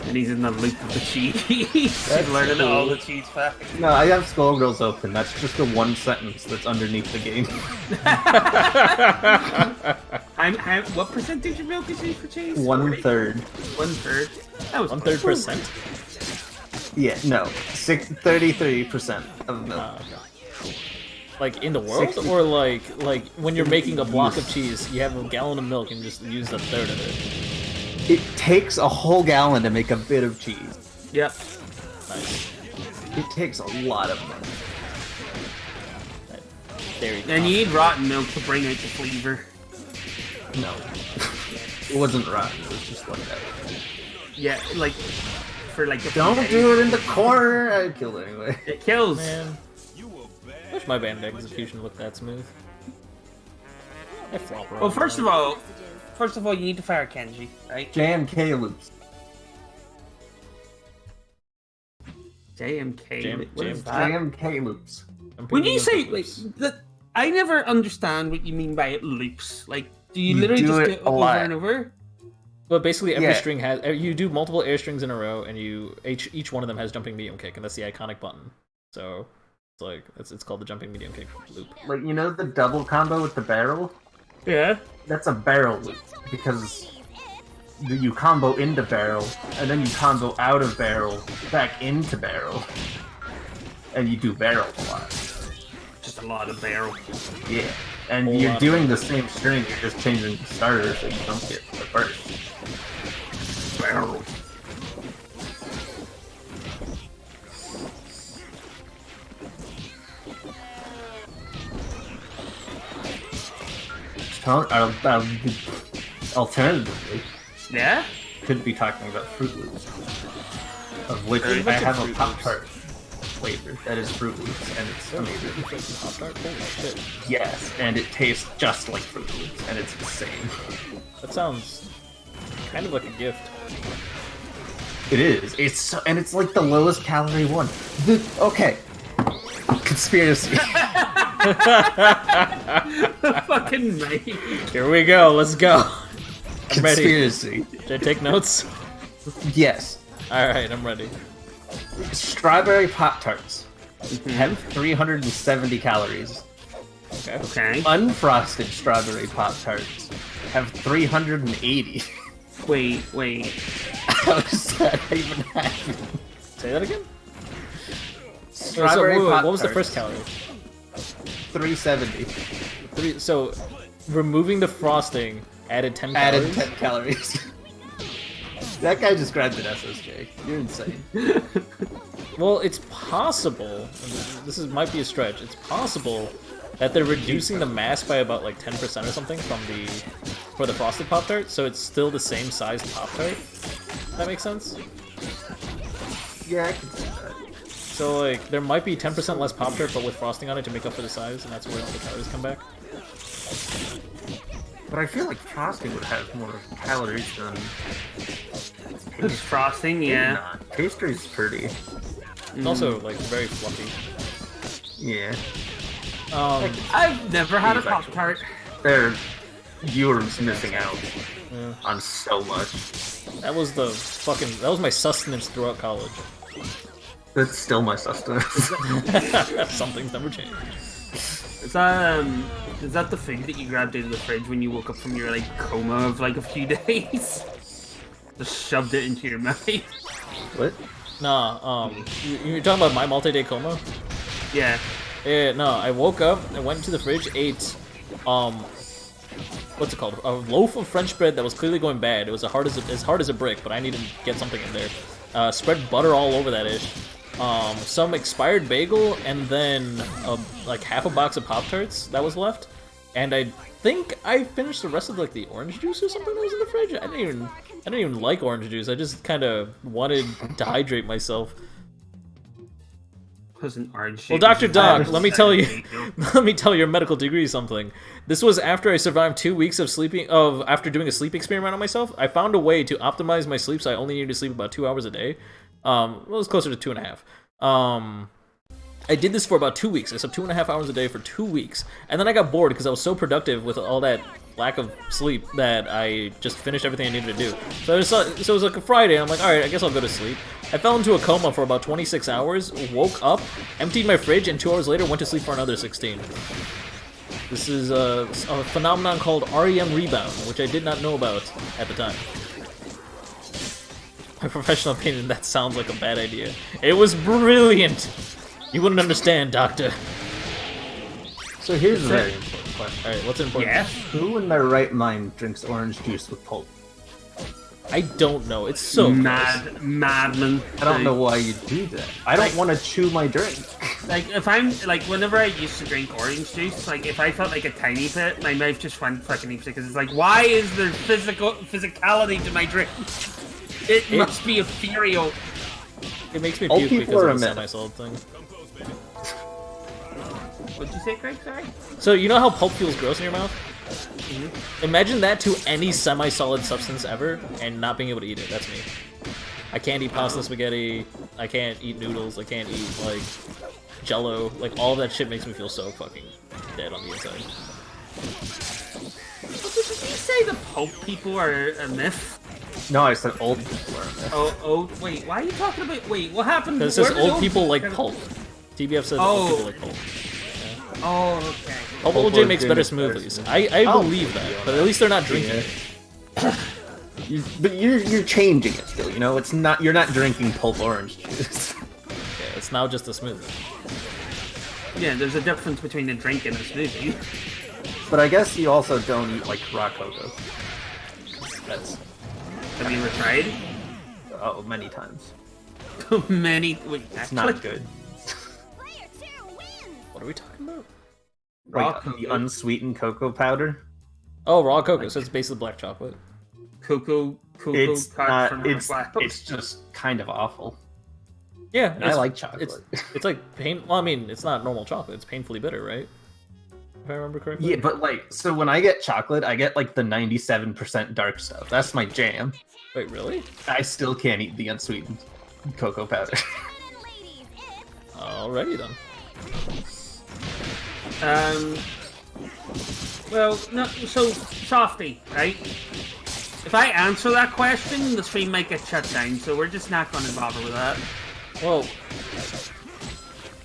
And he's in the loop of the cheese. He's learning cool. all the cheese facts. No, I have Skullgirls open. That's just the one sentence that's underneath the game. What percentage of milk is used for cheese? 1/3. 1/3. That was 1/3%? Yeah, no. 33% of milk. Okay. Like in the world, 60. or like when you're making a block of cheese, you have a gallon of milk and just use a third of it. It takes a whole gallon to make a bit of cheese. Yep. Nice. It takes a lot of milk. Dairy. And you need rotten milk to bring out the flavor. No. It wasn't rotten, it was just like that. Yeah, like for like. Don't do it in the corner. I killed it anyway. It kills. Man, I wish my band execution looked that smooth. I flop around. Well, first of all, you need to fire Kenji, right? JMK loops. JMK. What is that? JMK loops. When you say like that, I never understand what you mean by it loops. Like, do you literally do just it do it a over lot. and over? But basically, every Yeah. string has you do multiple air strings in a row, and each one of them has jumping medium kick, and that's the iconic button. So it's like it's called the jumping medium kick loop. Like, you know the double combo with the barrel? Yeah. That's a barrel loop because you combo into barrel and then you combo out of barrel back into barrel, and you do barrel a lot. Just a lot of barrel. Yeah, and Whole you're lot. doing the same string. You're just changing the starter so you don't get the burst. Barrel. Alternatively, Yeah. could be talking about Fruit Loops, of which Very I much have Fruit a Loops. Pop-Tart flavor that is Fruit Loops, and it's amazing. Pop-Tart? Holy shit. Yes, and it tastes just like Fruit Loops, and it's insane. That sounds kind of like a gift. It is. It's so, and it's like the lowest calorie one. Okay. Conspiracy. Fucking mate. Here we go. Let's go. I'm ready. Conspiracy. Should I take notes? Yes. All right, I'm ready. Strawberry Pop-Tarts have 370 calories. Okay. Okay. Unfrosted strawberry Pop-Tarts have 380. Wait. How does that even happen? Say that again. Strawberry What was the Pop-Tarts, first calorie? 370. So, removing the frosting added 10 Added calories. 10 calories. That guy just grabbed an SSJ. You're insane. Well, it's possible. This might be a stretch. It's possible that they're reducing the mass by about like 10% or something for the frosted Pop-Tart, so it's still the same size Pop-Tart. That makes sense. Yeah, I can see that. So like there might be 10% less Pop-Tart, but with frosting on it to make up for the size, and that's where all the calories come back. But I feel like frosting would have more calories than It's frosting, yeah. not. Pastry's pretty. It's also like very fluffy. Yeah. I've never had a These actually- Pop-Tart. You're missing out Yeah. on so much. That was my sustenance throughout college. That's still my sustenance. Something's never changed. Is that the food that you grabbed out of the fridge when you woke up from your like coma of like a few days? Just shoved it into your mouth. What? Nah, you're talking about my multi-day coma? Yeah. Yeah, no, I woke up, I went into the fridge, ate, what's it called? A loaf of French bread that was clearly going bad. It was as hard as a brick, but I needed to get something in there. Spread butter all over that ish. Some expired bagel, and then like half a box of Pop-Tarts that was left. And I think I finished the rest of like the orange juice or something that was in the fridge. I didn't even like orange juice. I just kind of wanted to hydrate myself. Was an orange. Well, Dr. Doc, let me tell you, let me tell your medical degree something. This was after I survived 2 weeks of after doing a sleep experiment on myself. I found a way to optimize my sleep, so I only needed to sleep about 2 hours a day. Well, it was closer to 2.5. I did this for about 2 weeks. I slept 2.5 hours a day for 2 weeks, and then I got bored because I was so productive with all that lack of sleep that I just finished everything I needed to do. So it was like a Friday, and I'm like, all right, I guess I'll go to sleep. I fell into a coma for about 26 hours, woke up, emptied my fridge, and 2 hours later went to sleep for another 16. This is a phenomenon called REM rebound, which I did not know about at the time. My professional opinion, that sounds like a bad idea. It was brilliant! You wouldn't understand, Doctor. So here's a very important question. Alright, what's important? Yeah. Who in their right mind drinks orange juice with pulp? I don't know. It's so gross. Madman. I don't know why you do that. I don't want to chew my drink. Like, if I'm, like, whenever I used to drink orange juice, like, if I felt like a tiny bit, my mouth just went fucking eepsy, because it's like, why is there physicality to my drink? It must be ethereal. It makes me Old puke people because are of the a myth. semi-solid thing. What'd you say, Craig? Sorry? So you know how pulp feels gross in your mouth? Mm-hmm. Imagine that to any semi-solid substance ever, and not being able to eat it. That's me. I can't eat pasta, spaghetti. I can't eat noodles. I can't eat like Jello. Like all that shit makes me feel so fucking dead on the inside. Did you say the pulp people are a myth? No, I said old people are a myth. Oh, wait, why are you talking about... Wait, what happened? Because it says Where did old people like get- pulp. TBF says old people like pulp. Oh, okay. Pulp Pulp OJ was makes doing better it better smoothies. smoothie. I I'll believe believe that, you on but at that. least they're not drinking Yeah. it. But you're changing it still. You know, it's not. You're not drinking pulp orange juice. Yeah, it's now just a smoothie. Yeah, there's a difference between a drink and a smoothie. But I guess you also don't eat like raw cocoa. That's Have you ever tried? many times. Many... Wait, It's not good. Player 2 wins. What are we talking about? Raw Like the cocoa. unsweetened cocoa powder. Oh, raw cocoa. So it's basically black chocolate. Cocoa It's cut not. from It's black. it's just kind of awful. Yeah, I like chocolate. It's like pain. Well, I mean, it's not normal chocolate. It's painfully bitter, right? If I remember correctly. Yeah, but like, so when I get chocolate, I get like the 97% dark stuff. That's my jam. Wait, really? I still can't eat the unsweetened cocoa powder. And ladies, it's Alrighty then. Well, no, so, Softy, right? If I answer that question, the stream might get shut down, so we're just not going to bother with that. Well,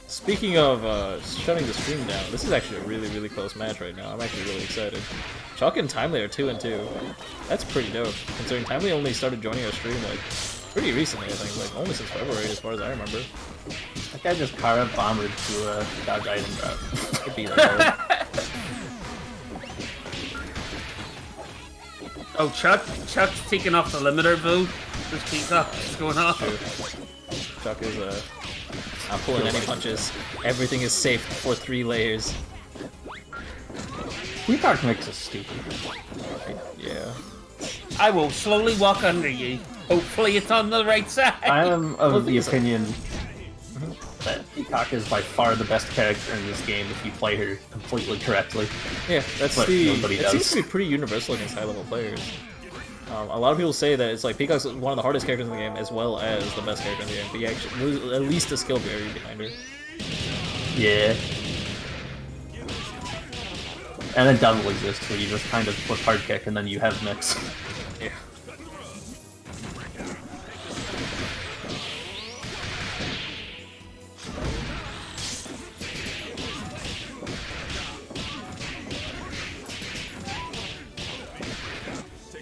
speaking of shutting the stream down, this is actually a really, really close match right now. I'm actually really excited. Chuck and Timely are 2-2. That's pretty dope, considering Timely only started joining our stream like pretty recently, I think, like only since February, as far as I remember. That guy just Kara bombered to a dodge item drop. Could be that. Oh, Chuck's taking off the limiter, boo. This peacock is going off. Chuck is not pulling any punches. Everything is safe for 3 layers. Peacock makes us stupid. Yeah. I will slowly walk under you. Hopefully it's on the right side. I am of the think so. opinion that Peacock is by far the best character in this game if you play her completely correctly. Yeah, that's But nobody It does. seems to be pretty universal against high-level players. A lot of people say that it's like Peacock's one of the hardest characters in the game, as well as the best character in the game. But yeah, there's at least a skill barrier behind her. Yeah. And a double exists where you just kind of push hard kick and then you have mix. Yeah.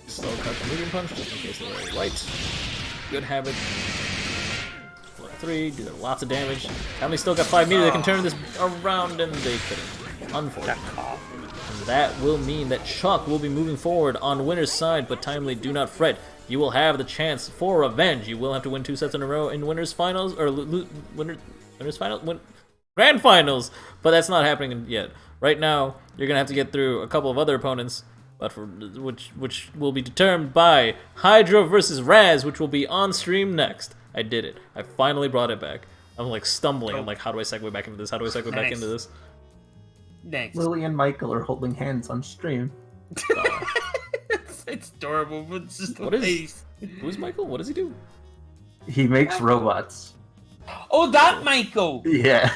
Slow cut the medium punch, just in case they're very light. Good habit. Floor 3, do lots of damage. Family still got 5 meters, they can turn this around, and they couldn't. Unfortunately. And that will mean that Chuck will be moving forward on winner's side, but Timely, do not fret. You will have the chance for revenge. You will have to win 2 sets in a row in winner's finals, or winner's finals? Grand finals! But that's not happening yet. Right now, you're gonna have to get through a couple of other opponents, but for which will be determined by Hydra versus Raz, which will be on stream next. I did it. I finally brought it back. I'm like stumbling. I'm like, how do I segue back into this? How do I segue back into this? Next. Lily and Michael are holding hands on stream. It's adorable, but it's just the What is- face. Who's Michael? What does he do? He makes robots. Oh, that Michael! Yeah.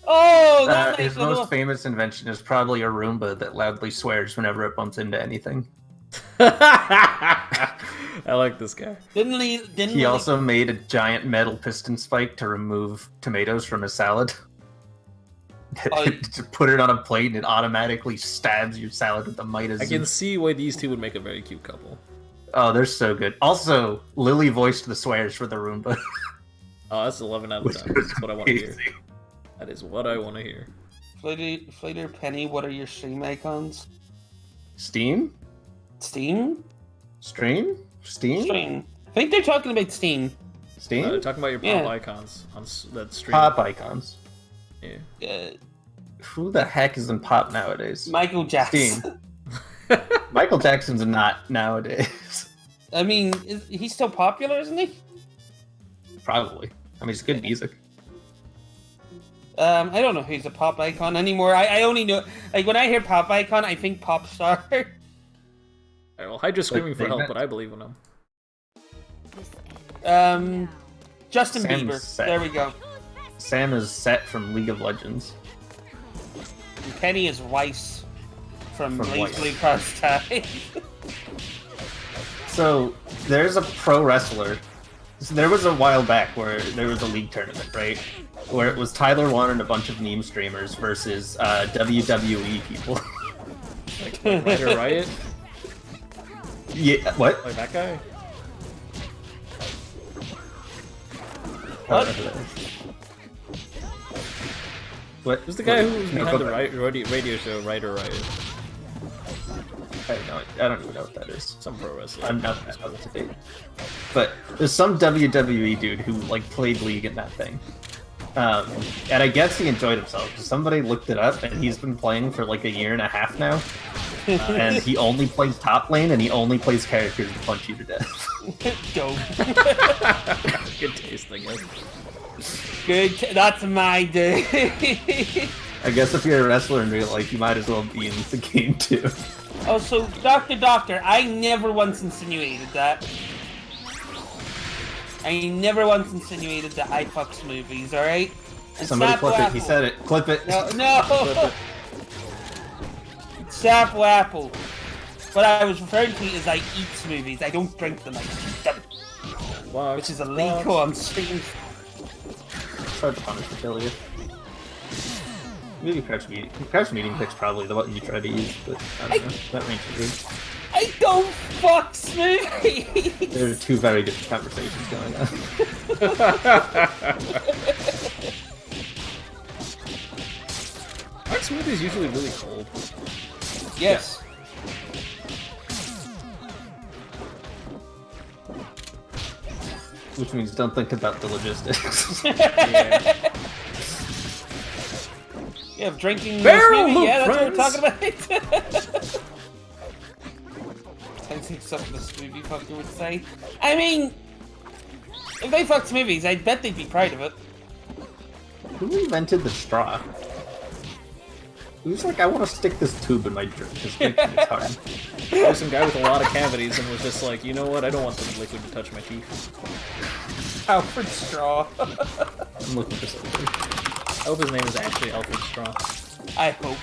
Oh, that His Michael! most famous invention is probably a Roomba that loudly swears whenever it bumps into anything. I like this guy. He also made a giant metal piston spike to remove tomatoes from his salad. Oh. To put it on a plate and it automatically stabs your salad with the Midas. I can see why these two would make a very cute couple. Oh, they're so good. Also, Lily voiced the swears for the Roomba. Oh, that's 11 out of which 10. was That's what I want to hear. amazing. That is what I want to hear. Flater Penny, what are your stream icons? Steam? Steam? Stream? Steam? Stream. I think they're talking about Steam. Steam? Talking about your pop Yeah. icons on that stream. Pop icons. Yeah. Who the heck is in pop nowadays? Michael Jackson. Michael Jackson's not nowadays. I mean, he's still popular, isn't he? Probably. I mean, it's good music. I don't know who's a pop icon anymore. I only know, like, when I hear pop icon, I think pop star. Alright, well, Hydra's screaming for they help, met- but I believe in him. Justin Sam's Bieber. set. There we go. Sam is Set from League of Legends. And Penny is Weiss from From Blaze Weiss. Blue Cross Tie. So there's a pro wrestler. So there was a while back where there was a league tournament, right? Where it was Tyler One and a bunch of meme streamers versus WWE people. Like Ryder Riot? Yeah, what? Like that guy? What? What? Who's the guy who was No, behind go the back. radio show Ryder Riot? I don't even know what that is. Some pro wrestler. I'm not that up to date. But there's some WWE dude who like played League in that thing. And I guess he enjoyed himself. Somebody looked it up, and he's been playing for like a year and a half now. And he only plays top lane, and he only plays characters that punch you to death. Dope. Good taste, I guess. Good. That's my day. I guess if you're a wrestler in real life, you might as well be in the game too. Oh, so Doctor, I never once insinuated that. I never once insinuated that I fucks movies, alright? And Somebody Sapo clip it. He Apple- said it. Clip it. No! Sapo Apple. What I was referring to is I eat movies. I don't drink them, I eat them. Wow. Which is illegal on stream. It's hard to punish affiliate. Maybe Crouch Meeting Pick's probably the one you try to use, but I don't know. That range is weird. I don't fuck movies! There are two very different conversations going on. Aren't smoothies usually really cold? Yes. Which means don't think about the logistics. Yeah. Yeah, drinking Barrel movie, of yeah, that's friends. what we're talking about. Sounds like something the smoothie fucker would say. I mean, if they fucked movies, I bet they'd be proud of it. Who invented the straw? Who's like, I want to stick this tube in my drink. Just drinking it's hard. There was some guy with a lot of cavities and was just like, you know what, I don't want the liquid to touch my teeth. Alfred Straw. I'm looking for something. I hope his name is actually Alfred Straw. I hope.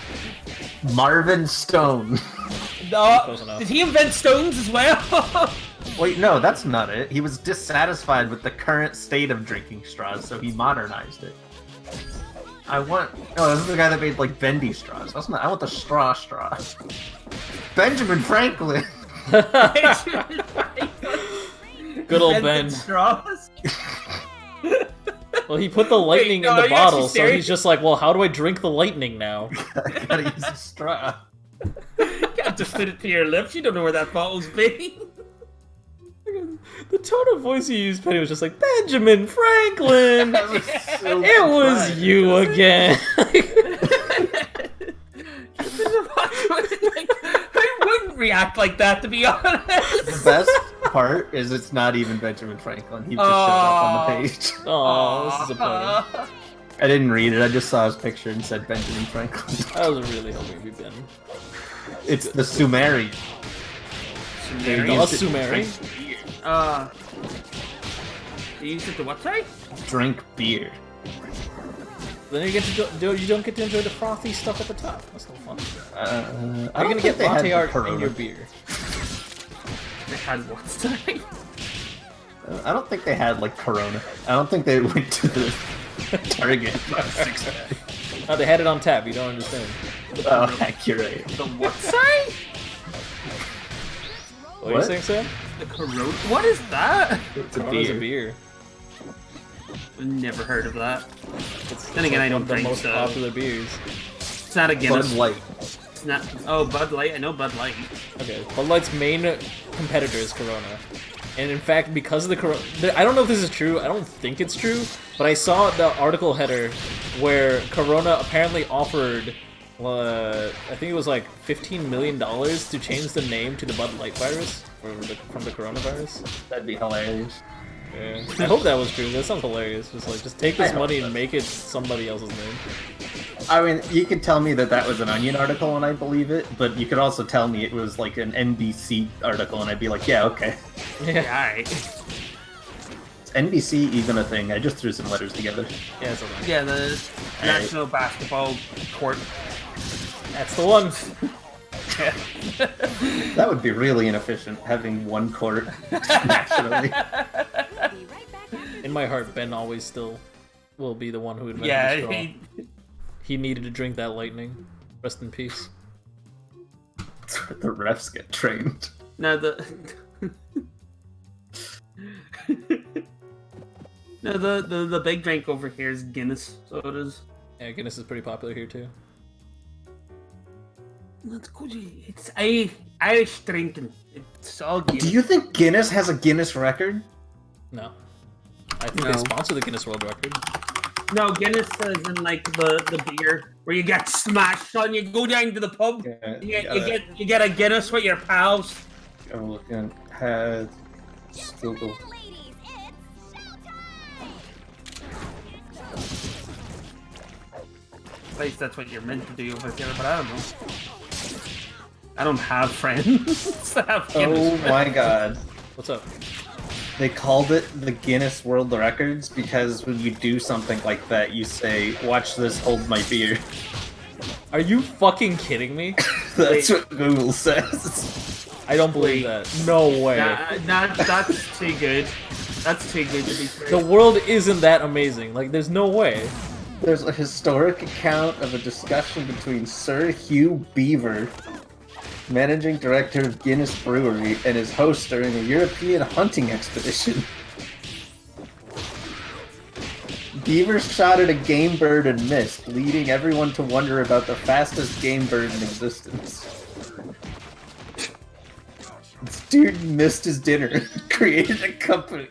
Marvin Stone. Close No, enough. did he invent stones as well? Wait, no, that's not it. He was dissatisfied with the current state of drinking straws, so he modernized it. No, this is the guy that made like bendy straws. That's not. I want the straw. Benjamin Franklin. Good old Ben. Invented straws. Well, he put the lightning no, in are the you bottle, actually so serious? he's just like, well, how do I drink the lightning now? I gotta use a straw. You can't just put it to your lips. You don't know where that bottle's been. The tone of voice he used, Penny, was just like, Benjamin Franklin! I was so It was surprised. you again! I wouldn't react like that, to be honest. The best part is it's not even Benjamin Franklin. He just showed up on the page. Oh, this is a pony. I didn't read it. I just saw his picture and said Benjamin Franklin. I was really hoping it'd be Ben. It's the Sumerian. Oh, Sumeri? They used it to what, sorry? Drink beer. Then you get to you don't get to enjoy the frothy stuff at the top. That's no fun. I You're gonna get they had latte the art in Corona. your beer. They had what, sorry? I don't think they had like Corona. I don't think they went to the Target. No, they had it on tap. You don't understand. Oh, accurate. The what, sorry? What are you saying, Sam? The Corona? What is that? It's a Corona's beer. a beer. I've never heard of that. It's Then again, like I don't one of the drink, most so- popular beers. It's not a Guinness. Bud Light. It's not. Oh, Bud Light. I know Bud Light. Okay, Bud Light's main competitor is Corona. And in fact, because of the Corona... I don't know if this is true, I don't think it's true, but I saw the article header where Corona apparently offered I think it was like $15 million to change the name to the Bud Light virus from the coronavirus. That'd be hilarious. Yeah. I hope that was true. That sounds hilarious. Just take this money and make it somebody else's name. I mean, you could tell me that was an Onion article and I believe it, but you could also tell me it was like an NBC article and I'd be like, yeah, okay. Yeah, alright. Is NBC even a thing? I just threw some letters together. Yeah, it's okay. Yeah, the National Basketball Court. That's the one. That would be really inefficient, having one court nationally. Be right back after In my heart, Ben always still will be the one who invented Yeah, the straw. He needed to drink that lightning. Rest in peace. That's where the refs get trained. no, the no, the big drink over here is Guinness sodas. Yeah, Guinness is pretty popular here too. That's good. It's Irish drinking. It's all Guinness. Do you think Guinness has a Guinness record? No. I think No. they sponsor the Guinness World Record. No, Guinness is in like the beer where you get smashed on. You go down to the pub. Yeah, You get a Guinness with your pals. I'm looking at still go. ladies, it's showtime! At least that's what you're meant to do over here, but I don't know. I don't have friends that have Guinness. Oh my god. What's up? They called it the Guinness World Records because when you do something like that, you say, "Watch this, hold my beer." Are you fucking kidding me? That's what Google says. I don't believe that. No way. That's too good. That's too good to be true. The world isn't that amazing. Like, there's no way. There's a historic account of a discussion between Sir Hugh Beaver, managing director of Guinness Brewery, and his host during a European hunting expedition. Beaver shot at a game bird and missed, leading everyone to wonder about the fastest game bird in existence. This dude missed his dinner, created a company.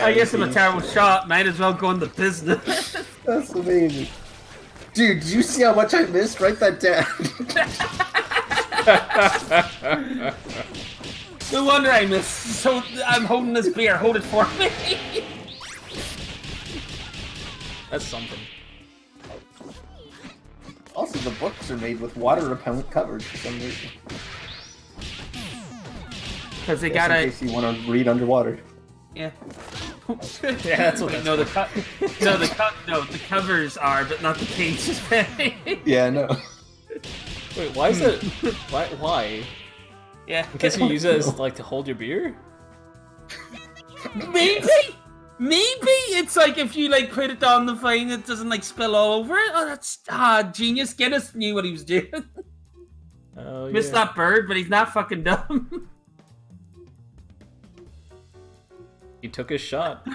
I guess I'm a terrible shot. Might as well go into business. That's amazing. Dude, did you see how much I missed? Write that down. No wonder I missed. So I'm holding this beer. Hold it for me. That's something. Also, the books are made with water-repellent covers for some reason. Because they Just in gotta. case you want to read underwater. Yeah. Yeah, that's what Wait, that's no, the covers are, but not the pages. Yeah, no. Wait, why is it? Why? Yeah. In case you use it as, like, to hold your beer? Maybe it's like if you like put it on the thing, it doesn't like spill all over it. Oh, that's genius. Guinness knew what he was doing. Oh, Missed yeah. that bird, but he's not fucking dumb. He took his shot.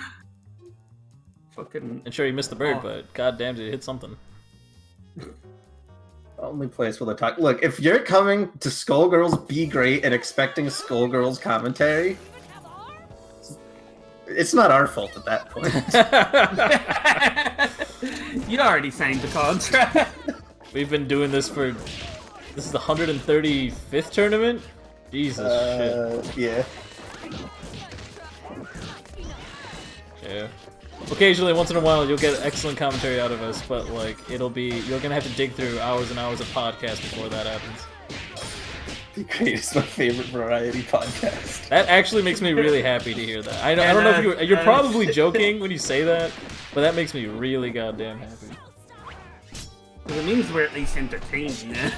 Fucking. And sure, he missed the bird, Oh. but goddamn, did it hit something. Only place where they talk. Look, if you're coming to Skullgirls Be Great and expecting Skullgirls commentary, it's not our fault at that point. You already signed the contract. We've been doing this for... This is the 135th tournament? Jesus shit. Yeah. Yeah. Occasionally, once in a while, you'll get excellent commentary out of us, but, like, it'll be... You're gonna have to dig through hours and hours of podcast before that happens. Be Great is my favorite variety podcast. That actually makes me really happy to hear that. I don't know if you're probably joking when you say that, but that makes me really goddamn happy. It means we're at least entertaining, man.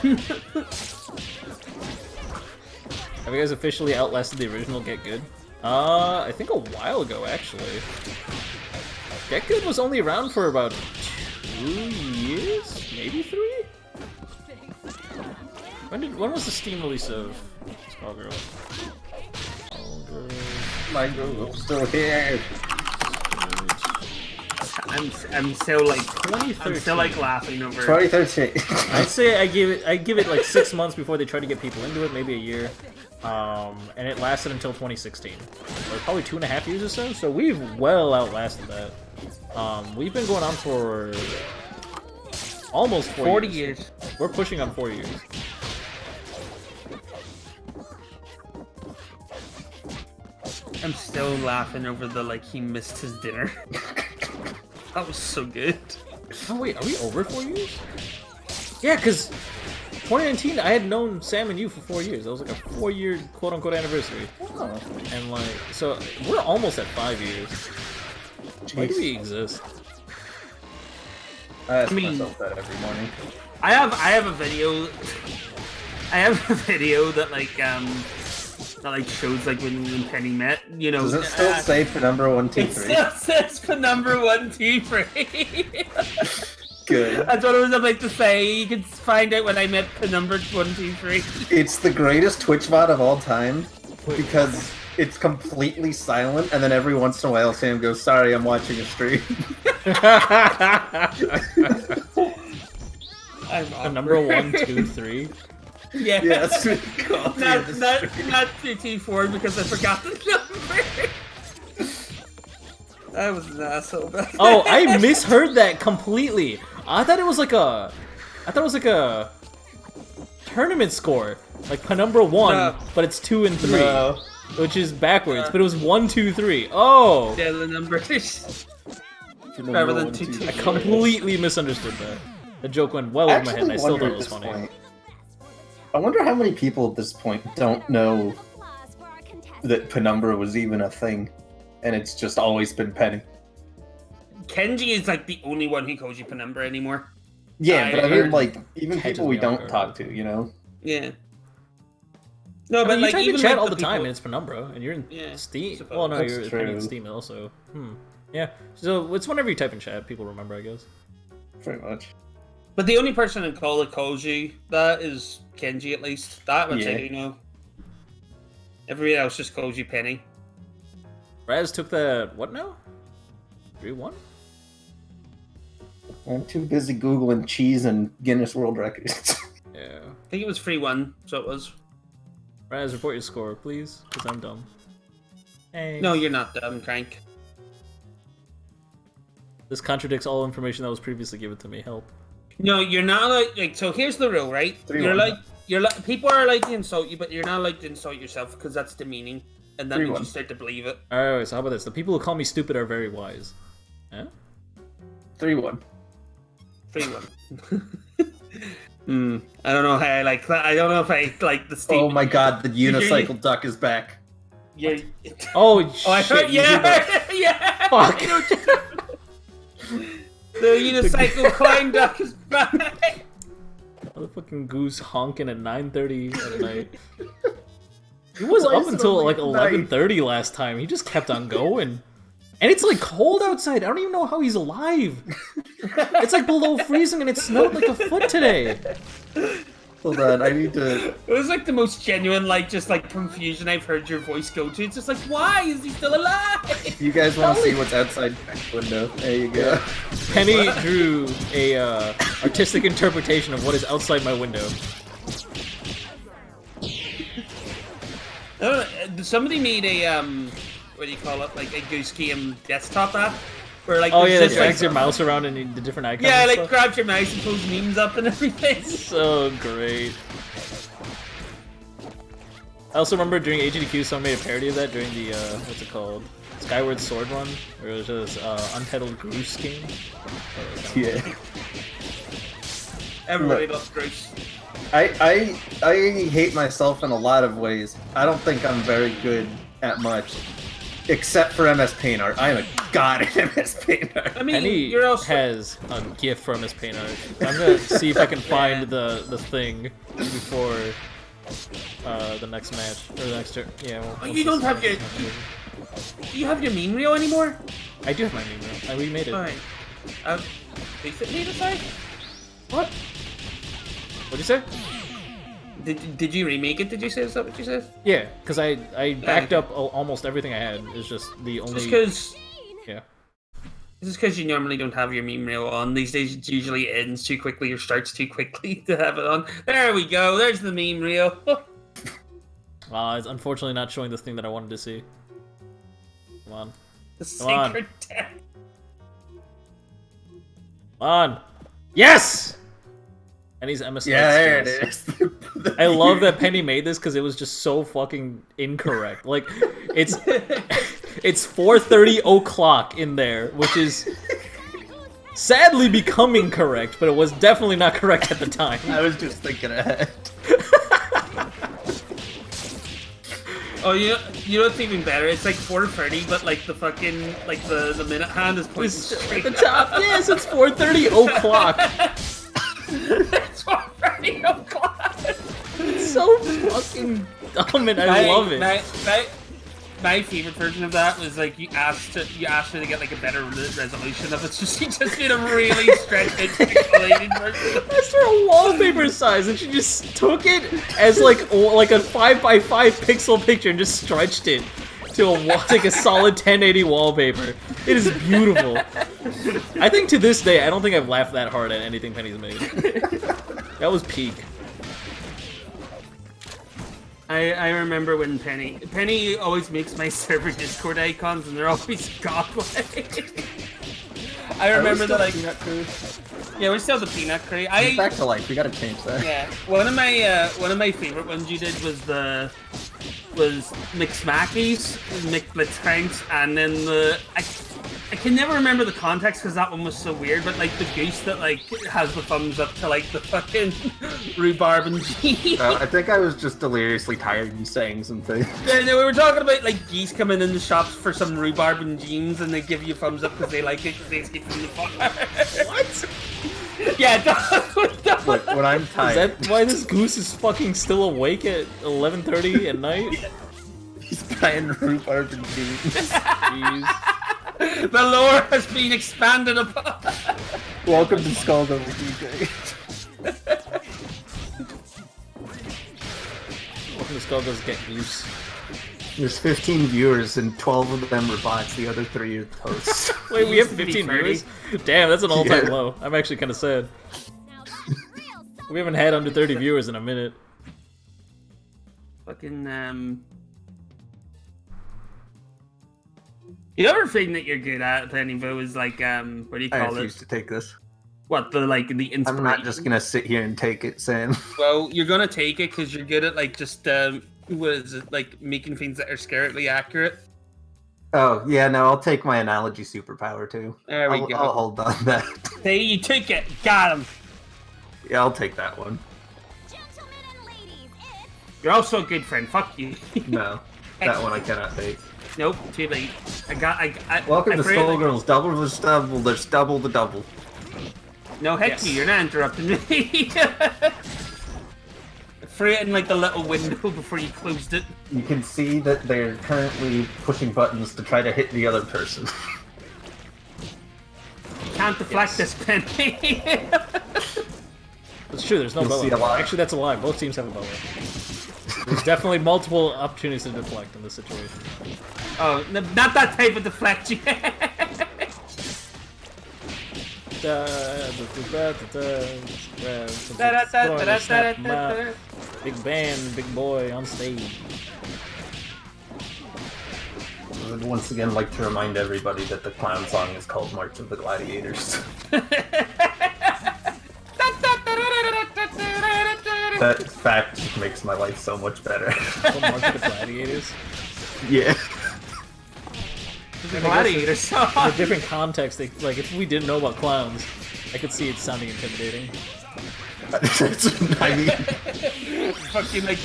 Have you guys officially outlasted the original Get Good? I think a while ago, actually. Get Good was only around for about 2 years? Maybe 3? When was the Steam release of Skullgirls? My Google's still here. I'm still like 2013. I'm still like laughing over. 2013. I'd say I give it like 6 months before they try to get people into it, maybe a year. And it lasted until 2016. So probably 2.5 years or so. So we've well outlasted that. We've been going on for almost 40 years. We're pushing on 4 years. I'm still laughing over the like he missed his dinner. That was so good. Oh wait, are we over 4 years? Yeah, because 2019, I had known Sam and you for 4 years. That was like a 4-year quote-unquote anniversary. Oh. And like, so we're almost at 5 years. Why do we exist? I ask I mean- myself that every morning. I have a video. I have a video that shows like when Penny met. You know. Does it still say Penumbra 1, 2, It 3? still says Penumbra 1, 2, 3. Good. That's what I was about to say. You can find out when I met Penumbra 1, 2, 3. It's the greatest Twitch VOD of all time because it's completely silent, and then every once in a while Sam goes, "Sorry, I'm watching a stream." I'm Number 1, 2, 3. Yeah. Yeah, that's what he called not, it. not 2, 2, 4 because I forgot the number. I was an asshole. Oh, I misheard that completely. I thought it was like a tournament score, like Penumbra 1, No. but it's 2 and 3, No. which is backwards. But it was 1, 2, 3. Oh, Yeah, the number is Penumbra rather than 1, 2, 2, 2. I completely misunderstood that. The joke went well over my head, and I still wonder thought it at was this funny. point- I wonder how many people at this point don't know Applause for our contestants. that Penumbra was even a thing, and it's just always been Penny. Kenji is like the only one who calls you Penumbra anymore. Yeah, but I mean, heard- like, even Catches people we me off don't guard. talk to, you know? Yeah. No, I but mean, you like type in even chat like, all the people- time, and it's Penumbra, and you're in Yeah, Steam. suppose. Well, no, That's you're depending on true. Steam also. Yeah. So it's whenever you type in chat, people remember, I guess. Pretty much. But the only person in Call that calls you that is Kenji, at least. That much I Yeah. do know. Everybody else just calls you Penny. Raz took that. What now? 3-1. I'm too busy Googling cheese and Guinness World Records. Yeah. I think it was 3-1, so it was. Raz, report your score, please, because I'm dumb. Hey. No, you're not dumb, Crank. This contradicts all information that was previously given to me. Help. No, you're not allowed. Like, so here's the rule, right? 3-1. You're like, people are allowed to insult you, but you're not allowed to insult yourself because that's demeaning, and that means 3-1. you start to believe it. Alright, so how about this? The people who call me stupid are very wise. Huh? 3-1. 3-1. I don't know how I like that. I don't know if I like the statement. Oh my god, the unicycle duck is back. Yeah. Oh, Oh, I shit. heard. you did that. Yeah. Yeah. Fuck. The unicycle climb duck is back. Motherfucking goose honking at 9:30 at night. He was Why up is it until only like at night? 11:30 last time. He just kept on going. And it's like cold outside. I don't even know how he's alive. It's like below freezing and it snowed like a foot today. Hold on, I need to... It was like the most genuine, like, just like confusion I've heard your voice go to. It's just like, why is he still alive? You guys want to see what's outside the window? There you go. Penny drew a artistic interpretation of what is outside my window. Somebody made a what do you call it? Like a Goose Game desktop app, where like Oh there's yeah, that just, drags like, your mouse around and the different icons. yeah, and like stuff. grabs your mouse and pulls memes up and everything. So great. I also remember during AGDQ, someone made a parody of that during the what's it called? Skyward Sword run, where it was just untitled Goose Game. Yeah. Everybody Look. loves Grace. I hate myself in a lot of ways. I don't think I'm very good at much. Except for MS Paint Art. I am a god at MS Paint Art. I mean, Penny you're also has a gift from his paint art. I'm gonna see if I can find the thing before the next match or the next turn. Yeah. Well, Oh, you don't have your. Do you have your meme reel anymore? I do have my meme reel. I remade it. Fine. Recently, aside? What? What'd you say? Did you remake it? Did you say? Is that what you said? Yeah, because I backed up almost everything I had. It's just the only. Just because. Yeah. Just because you normally don't have your meme reel on. These days it usually ends too quickly or starts too quickly to have it on. There we go. There's the meme reel. It's unfortunately not showing the thing that I wanted to see. Come on. The Come on. sacred death. Come on. Yes! And he's Emma Smith. Yeah, there it skills. is. I love that Penny made this because it was just so fucking incorrect. Like, it's 4:30 o'clock in there, which is sadly becoming correct, but it was definitely not correct at the time. I was just thinking ahead. Oh, you know what's even better? It's like 4:30, but like the fucking the minute hand is pointing It's at straight the top. Yes, it's 4:30 o'clock. It's 4:30 o'clock. It's so fucking dumb, and I love it. My favorite version of that was like you asked her to get like a better resolution of it, so she just did a really stretched out pixelated version. That's for a wallpaper size, and she just took it as like a 5x5 pixel picture and just stretched it to a solid 1080 wallpaper. It is beautiful. I think to this day, I don't think I've laughed that hard at anything Penny's made. That was peak. I remember when Penny always makes my server Discord icons, and they're always godlike. I remember that, like, yeah, we're still the peanut curry. Back to life. We gotta change that. Yeah, one of my favorite ones you did was McSmackies, McBlitzcranks, and then I can never remember the context because that one was so weird, but like the goose that like has the thumbs up to like the fucking rhubarb and cheese. I think I was just deliriously tired and saying something. Yeah, no, we were talking about like geese coming in the shops for some rhubarb and jeans, and they give you a thumbs up because they like it because they escaped from the fire. What? Yeah, Look, when I'm Is tired, that why this goose is fucking still awake at 11:30 at night? he's buying rhubarb and beans. Jeez. the lore has been expanded upon. Welcome to Skullgirls, DJ. Welcome to Skullgirls Get Goose. There's 15 viewers and 12 of them are bots. The other 3 are hosts. Wait, we have Used to be 15 30. viewers? Damn, that's an all-time Yeah. low. I'm actually kind of sad. Now that's real We haven't had under 30 viewers in a minute. Fucking The other thing that you're good at, Pennyvo, is like what do you I call refuse it? to take this. What the inspiration? I'm not just gonna sit here and take it, Sam. Well, you're gonna take it because you're good at like just what is it, like making things that are scarily accurate. Oh, yeah, no, I'll take my analogy superpower too. There we go. I'll hold on that. Hey, you took it. Got him. Yeah, I'll take that one. Gentlemen and ladies, it's You're also a good friend. Fuck you. No, that one I cannot take. Nope, too late. Welcome I to forget, like- Skullgirls. Double the double. There's double the double. No, heck Yes. you. You're not interrupting me. Threw it in like the little window before you closed it. You can see that they're currently pushing buttons to try to hit the other person. Can't deflect Yes. this, Penny. It's true, there's no You'll see a bow. lot. Actually, that's a lie. Both teams have a bow. There's definitely multiple opportunities to deflect in this situation. Oh, not that type of deflection. Big band, big boy on stage. I would once again like to remind everybody that the clown song is called March of the Gladiators. That fact makes my life so much better. Called March of the Gladiators. Yeah. The gladiator song. In a different context, like if we didn't know about clowns, I could see it sounding intimidating. I mean, Fucking like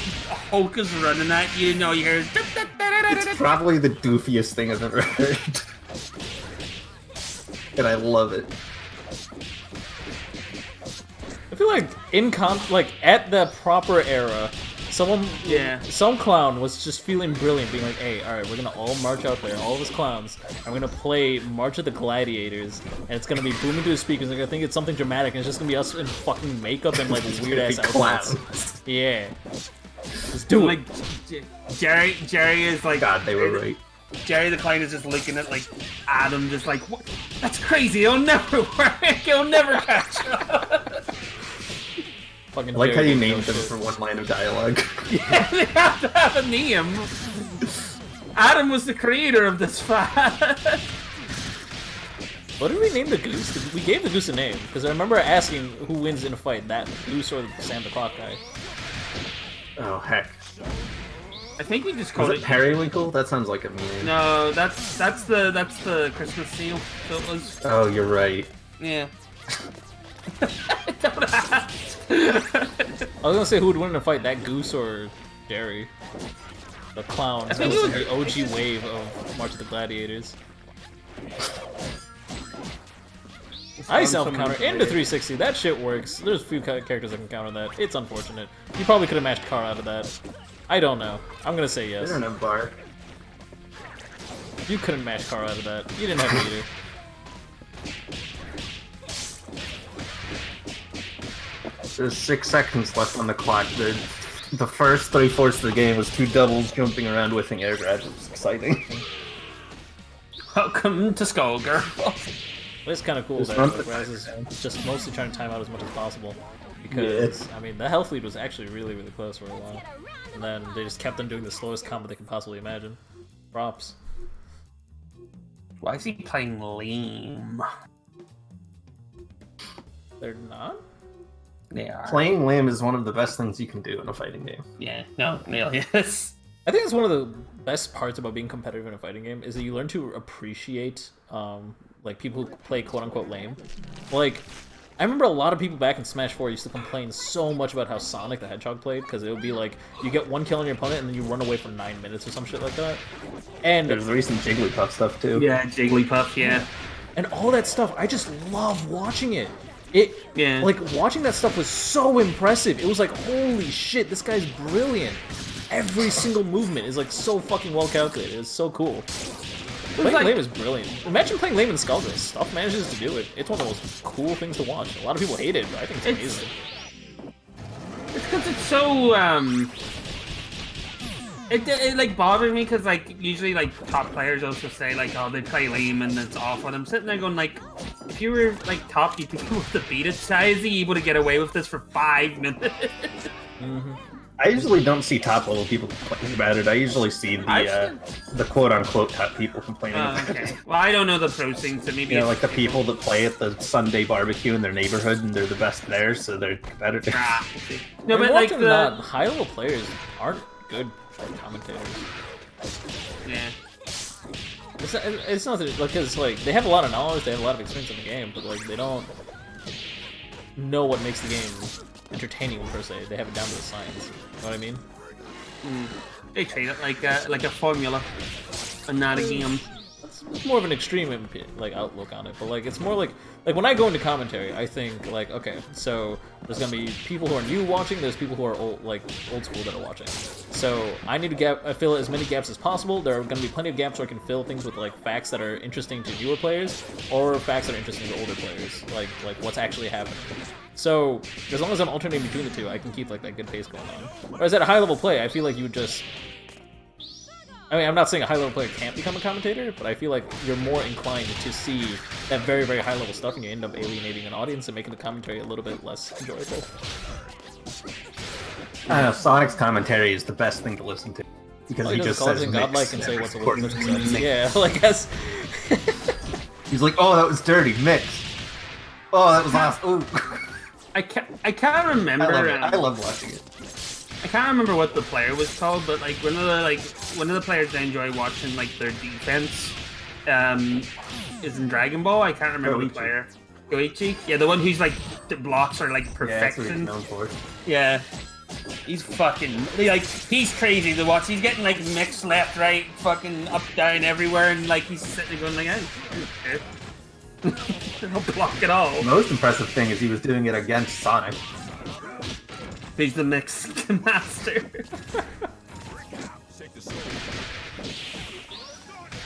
Hulk is running at you, and all you hear is. it's probably the goofiest thing I've ever heard. And I love it. I feel like at the proper era, some clown was just feeling brilliant, being like, "Hey, all right, we're gonna all march out there, all of us clowns, and we're gonna play March of the Gladiators, and it's gonna be booming to the speakers. They're gonna think it's something dramatic, and it's just gonna be us in fucking makeup and like weird ass outfits. Clowns. Yeah, let's do it." Like Jerry is like. God, they were right. Jerry the clown is just looking at like Adam, just like what? That's crazy. It'll never work. It'll never catch up. Fucking I like how Jerry you didn't know named them shit. for one line of dialogue. Yeah, they have to have a name. Adam was the creator of this fact. What did we name the goose? We gave the goose a name because I remember asking who wins in a fight, that goose or the Sam the Clock guy. Oh heck. I think we just Was called it Periwinkle? That sounds like a meme. No, that's the Christmas seal. So it was. Oh, you're right. Yeah. Don't ask. I was gonna say who would win in a fight, that goose or Jerry, the clown. I think That it was was- the OG wave of March of the Gladiators. I self-counter into 360. That shit works. There's a few characters that can counter that. It's unfortunate. You probably could have mashed Car out of that. I don't know. I'm gonna say I yes. don't know, Bar. You couldn't mash Car out of that. You didn't have to either. There's 6 seconds left on the clock. The first 3/4 of the game was 2 doubles jumping around whiffing air grabs. It was exciting. Welcome to Skullgirls. But it's kind of cool There's that one like, thing- Raz is just mostly trying to time out as much as possible. Because, I mean, the health lead was actually really, really close for a while. And then they just kept on doing the slowest combo they could possibly imagine. Props. Why is he playing lame? They're not? They are. Playing lame is one of the best things you can do in a fighting game. Yeah. No. Yes. I think it's one of the best parts about being competitive in a fighting game is that you learn to appreciate like people who play quote-unquote lame. Like, I remember a lot of people back in Smash 4 used to complain so much about how Sonic the Hedgehog played, because it would be like, you get 1 kill on your opponent and then you run away for 9 minutes or some shit like that. And There's recent Jigglypuff stuff too. Yeah. Jigglypuff. Yeah. and all that stuff, I just love watching it. Yeah. Like, watching that stuff was so impressive. It was like, holy shit, this guy's brilliant. Every single movement is like so fucking well calculated. It's so cool. Playing like- lame is brilliant. Imagine playing lame in Skullgirls. Stuff manages to do it. It's one of the most cool things to watch. A lot of people hate it, but I think it's amazing. It's because it's so It like bothers me because like usually like top players also say like, oh, they play lame and it's awful. And I'm sitting there going like, if you were like top, you'd be able to beat it. How is he able to get away with this for 5 minutes? I usually don't see top level people complaining about it. I usually see the quote unquote top people complaining about Okay. it. Well, I don't know the pro scene, so maybe You know, it's- like the people that play at the Sunday barbecue in their neighborhood and they're the best there, so they're competitive. Ah, no, I mean, but like often the not, high-level players aren't good commentators. yeah. It's not that, because like they have a lot of knowledge, they have a lot of experience in the game, but like they don't know what makes the game entertaining per se. They have it down to the science. You know what I mean? They treat it like a formula, and not a game. It's more of an extreme like outlook on it, but like it's more like when I go into commentary, I think like, okay, so there's gonna be people who are new watching, there's people who are old school that are watching. So I need to fill as many gaps as possible. There are gonna be plenty of gaps where I can fill things with like facts that are interesting to newer players, or facts that are interesting to older players, like what's actually happening. So as long as I'm alternating between the two, I can keep like that good pace going on. Whereas at a high level play, I feel like you would just, I mean, I'm not saying a high-level player can't become a commentator, but I feel like you're more inclined to see that very, very high-level stuff, and you end up alienating an audience and making the commentary a little bit less enjoyable. I don't know, Sonic's commentary is the best thing to listen to. Because All he does just is call says it mix godlike and say what's a every what's quarter. a yeah, like that's He's like, oh, that was dirty, mix. Oh, that was last. Ooh. I can't remember. I love it. I love watching it. I can't remember what the player was called, but like one of the players I enjoy watching like their defense is in Dragon Ball. I can't remember the Gr8. player. Gr8? Yeah, the one who's like the blocks are like Yeah, that's what he's perfection. known for. Yeah. He's fucking like he's crazy to watch. He's getting like mixed left, right, fucking up, down, everywhere, and like he's sitting there going like, I don't block at all. The most impressive thing is he was doing it against Sonic. He's the mix master.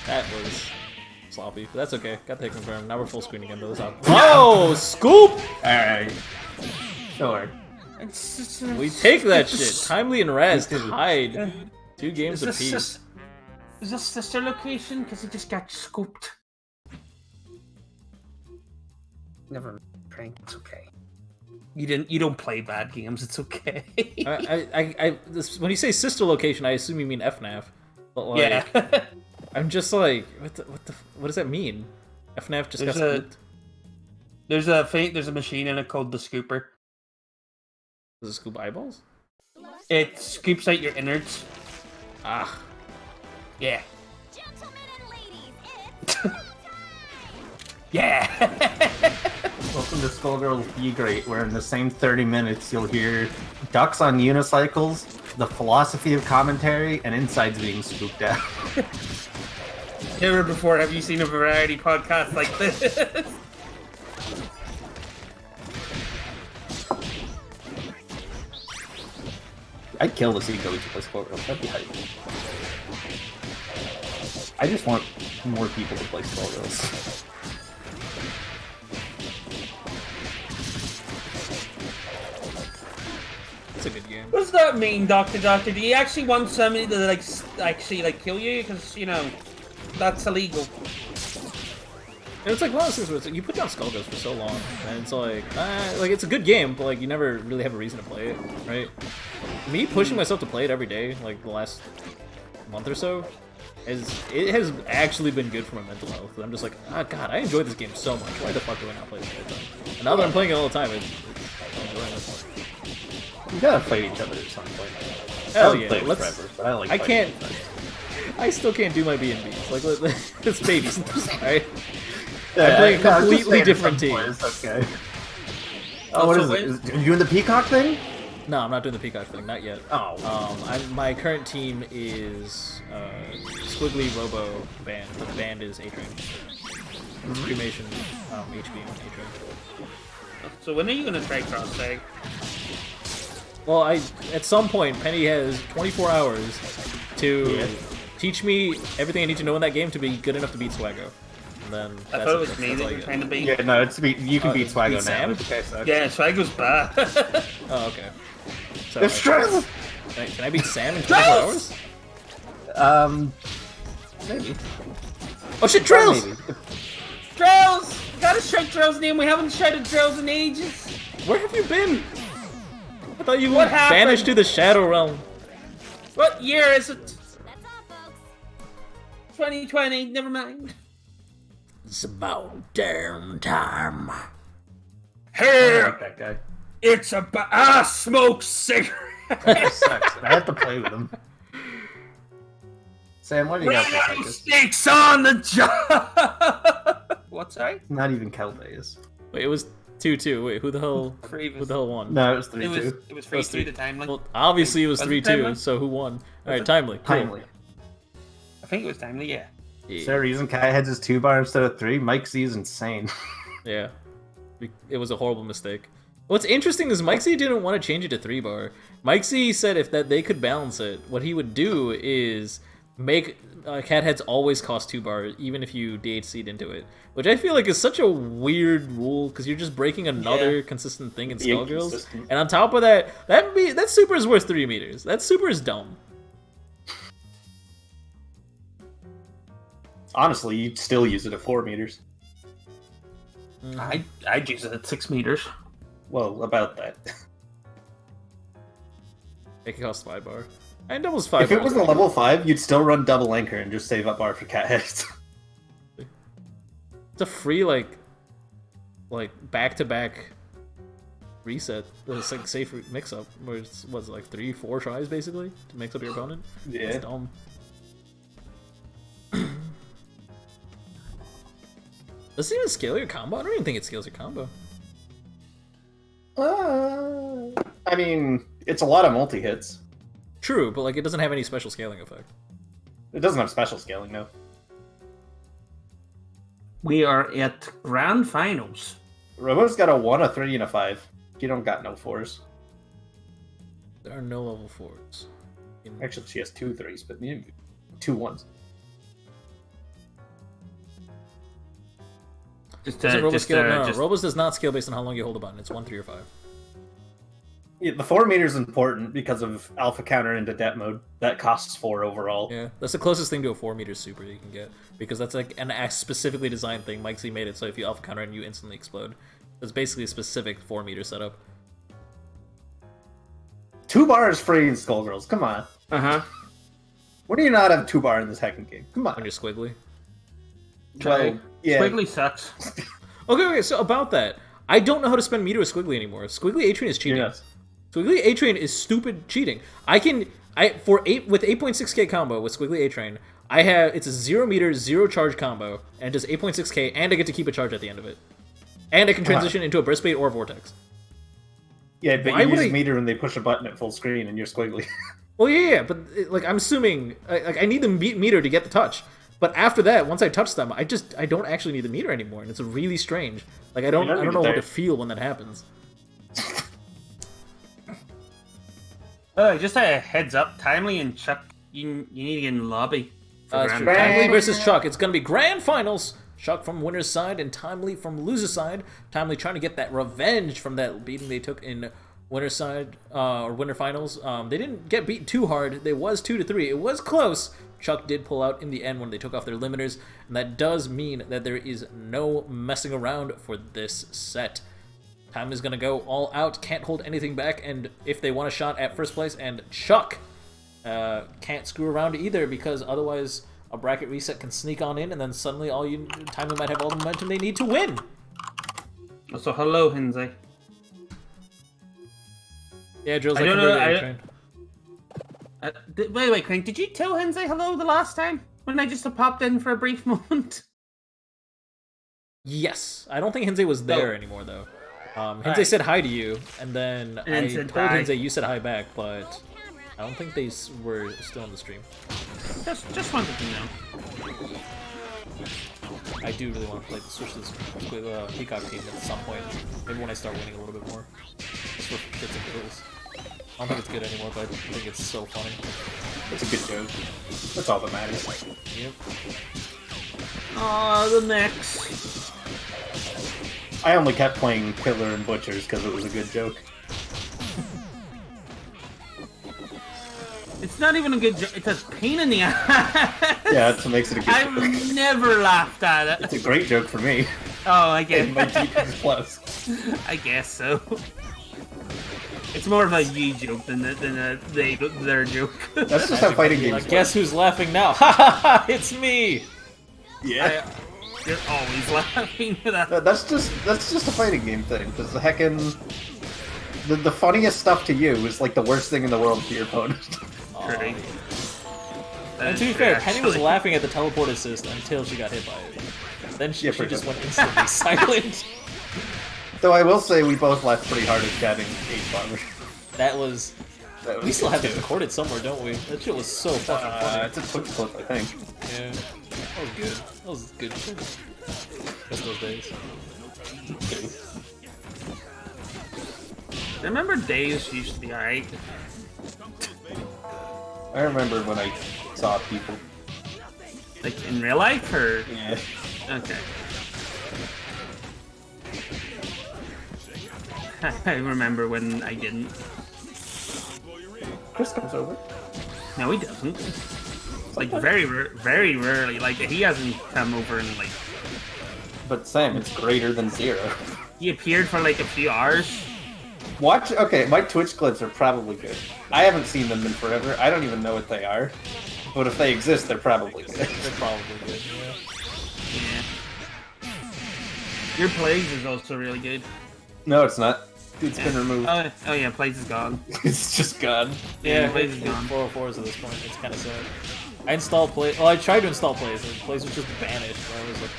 that was sloppy, but that's okay. Got that confirmed. Now we're full screen again, though. This out. Oh, scoop! Alright. Sure. We take that shit. Timely and Raz tied 2 games Is this, apiece. is this sister location? Because he just got scooped. Never mind. It's okay. You don't play bad games. It's okay. When you say sister location, I assume you mean FNAF. But like, yeah. I'm just like, what does that mean? FNAF just got scooped? There's a machine in it called the scooper. Does it scoop eyeballs? It scoops out your innards. Ah. Yeah. Gentlemen and ladies, it's time! Yeah. Welcome to Skullgirls Gr8, where in the same 30 minutes you'll hear ducks on unicycles, the philosophy of commentary, and insides being scooped out. Never before have you seen a variety podcast like this. I'd kill to see Gr8 play Skullgirls. That'd be hype. I just want more people to play Skullgirls. It's a good game. What does that mean, Doctor? Do you actually want somebody to actually kill you? Because that's illegal. And it's like one of those things where it's like, you put down Skullgirls for so long, and it's like it's a good game, but like you never really have a reason to play it, right? Me pushing myself to play it every day, like the last month or so, it has actually been good for my mental health. I'm just like, oh god, I enjoy this game so much. Why the fuck do I not play it all the time? And now that I'm playing it all the time, I'm enjoying it. You gotta fight each other at some point. Hell yeah, forever, but I like I fighting can't. I still can't do my B&Bs. Like, it's babies. Alright? I'm playing a completely different team. Okay. Oh, what is it? Are you doing the peacock thing? No, I'm not doing the peacock thing. Not yet. Oh. My current team is Squiggly Robo Band, but the band is A-Train. Cremation, HB and A-Train. So when are you gonna try cross tag? Well, at some point, Penny has 24 hours to teach me everything I need to know in that game to be good enough to beat Swaggo. And then I thought it was me that you were trying to beat. Yeah, no, you can beat Swaggo now. Yeah, Swaggo's bad. Oh, okay. So, It's true! Can I beat Sam in 24 hours? Maybe. Oh shit, Trails! Maybe. Drills! Gotta shout Drills' name. We haven't shouted Drills in ages. Where have you been? I thought you What were happened? banished to the Shadow Realm. What year is it? That's all, folks. 2020. Never mind. It's about damn time. I Here, like that guy. it's about smoke cigarette. That sucks. I have to play with him. Sam, what do you got for Titus? Mistakes on the job. What's that? Not even Caldeus. Wait, it was 2-2. Wait, who the hell won? No, it was 3-2. It was 3-2 to Timely. Well, obviously it was Was it 3-2, Timely? so who won? Alright, Timely. Cool. Timely. I think it was Timely. Yeah. Is there a reason Kai heads is 2-bar instead of 3? Mike Z is insane. Yeah. It was a horrible mistake. What's interesting is Mike Z didn't want to change it to 3-bar. Mike Z said if they could balance it, what he would do is make cat heads always cost 2-bar, even if you DHC'd into it. Which I feel like is such a weird rule, because you're just breaking another consistent thing in Skullgirls. And on top of that, that super is worth 3 meters. That super is dumb. Honestly, you'd still use it at 4 meters. I'd use it at 6 meters. Well, about that. It could cost 5-bar. And doubles 5 If it was a level 5, you'd still run double anchor and just save up bar for cat heads. It's a free, like back-to-back reset. It's like safe mix-up, where it's, what's it, like 3-4 tries, basically, to mix up your opponent? Yeah. That's dumb. Does it even scale your combo? I don't even think it scales your combo. I mean, it's a lot of multi-hits. True, but like it doesn't have any special scaling effect. It doesn't have special scaling, no. We are at grand finals. Robo's got a 1, a 3, and a 5. You don't got no 4s. There are no level 4s. Actually, she has 2 3s, but 2 1s. Doesn't Robo scale? No, Robos does not scale based on how long you hold a button. It's 1, 3, or 5. Yeah, the 4 meter is important because of alpha counter into det mode. That costs 4 overall. Yeah, that's the closest thing to a 4 meter super you can get, because that's like an specifically designed thing. Mike Z made it so if you alpha counter and you instantly explode. It's basically a specific 4-meter setup. 2-bar is free in Skullgirls. Come on. When do you not have 2-bar in this hacking game? Come on. When you're squiggly. Like, yeah. Squiggly sucks. Okay, so about that. I don't know how to spend meter with Squiggly anymore. Squiggly A-Train is cheating. Yes. Squiggly A-Train is stupid cheating. with 8.6k combo with Squiggly A-Train, it's a 0 meter, 0 charge combo, and it does 8.6k, and I get to keep a charge at the end of it. And I can transition into a burst bait or a vortex. Yeah, but Why you would use I- meter when they push a button at full screen and you're squiggly. Well, yeah, but like I'm assuming, like I need the meter to get the touch. But after that, once I touch them, I don't actually need the meter anymore, and it's really strange. Like I don't need know it how there. to feel when that happens. Just a heads up, Timely and Chuck, you need to get in the lobby. For It's grand true. final. Timely versus Chuck. It's gonna be grand finals. Chuck from winner's side and Timely from loser's side. Timely trying to get that revenge from that beating they took in winner's side or winner finals. They didn't get beaten too hard. They was 2-3. It was close. Chuck did pull out in the end when they took off their limiters, and that does mean that there is no messing around for this set. Time is gonna go all out. Can't hold anything back, and if they want a shot at first place, and Chuck can't screw around either because otherwise a bracket reset can sneak on in, and then suddenly Timely might have all the momentum they need to win. So hello, Hinze. Yeah, Drill's I like don't know, converted I- train. Wait, Crank, did you tell Hinze hello the last time? When I just popped in for a brief moment? Yes, I don't think Hinze was there Oh. anymore though. Hinze Alright. said hi to you, and then And I said told bye. Hinze you said hi back, but I don't think they were still on the stream. Just wanted to know. I do really want to play switch this Peacock team at some point. Maybe when I start winning a little bit more. Just for shits and giggles. I don't think it's good anymore, but I think it's so funny. It's a good joke. That's all that matters. Yep. Oh, the next. I only kept playing Killer and Butchers because it was a good joke. It's not even a good joke. It's a pain in the ass. Yeah, that's what makes it a good joke. I've never laughed at it. It's a great joke for me. Oh, I It guess. might be plus. I guess so. It's more of a you joke than their joke. That's just how fighting games Like, work. guess who's laughing now? Ha ha ha! It's me! Yeah. You're always laughing at that. That's just a fighting game thing. Because the heckin' the funniest stuff to you is like the worst thing in the world to your opponent. True. And to be fair, Penny was laughing at the teleport assist until she got hit by it. Then she pretty just much. went instantly silent. Though I will say we both laughed pretty hard at chatting 8-bomber. That was... We still have it recorded somewhere, don't we? That shit was so fucking funny. It's a Twitch clip, I think. Yeah. That was good. That was good shit. Miss those days. I remember days used to be alright. I remember when I saw people. Like in real life, or Yeah. okay. I remember when I didn't. Chris comes over. No, he doesn't. Like very rarely. Like he hasn't come over in like. But Sam, it's greater than 0. He appeared for like a few hours. Watch, okay, my Twitch clips are probably good. I haven't seen them in forever. I don't even know what they are. But if they exist, they're probably good. They're probably good, yeah. Yeah. Your plays is also really good. No, it's not. It's been removed. Oh yeah, plays is gone. It's just gone. Yeah, Plays is gone. 404s at this point. It's kind of sad. I installed Plays. Well, I tried to install Plays, and Plays was just banished. I was like,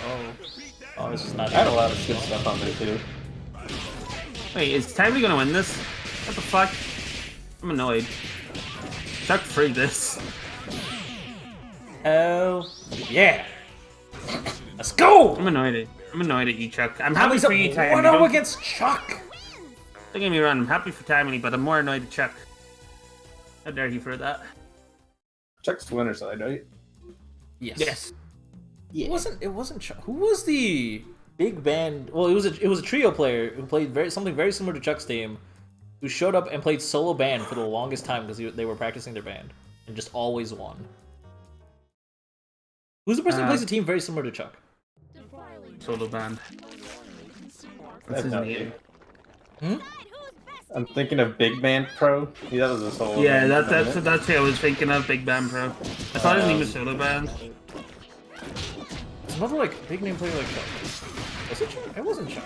oh, it's just not. I had a lot of good stuff on there too. Wait, is Timely gonna win this? What the fuck? I'm annoyed. Chuck free this. Hell yeah! Let's go! I'm annoyed at you, Chuck. I'm happy Tommy's for up you, Timely. 1-0 Don't against Chuck! get me wrong, I'm happy for Timely, but I'm more annoyed at Chuck. How dare he for that? Chuck's winner side, right? Yes. Yeah. It wasn't Chuck. Who was the big band? Well, it was a trio player who played something very similar to Chuck's team, who showed up and played solo band for the longest time because they were practicing their band and just always won. Who's the person who plays a team very similar to Chuck? Solo band. What's his not name? Hmm? I'm thinking of Big Man Pro. Yeah, that was a solo. Yeah, band, that's who I was thinking of. Big Band Pro. I thought his name was Solo Band. It's another like big name player like Chuck. Was it Chuck? It wasn't Chuck.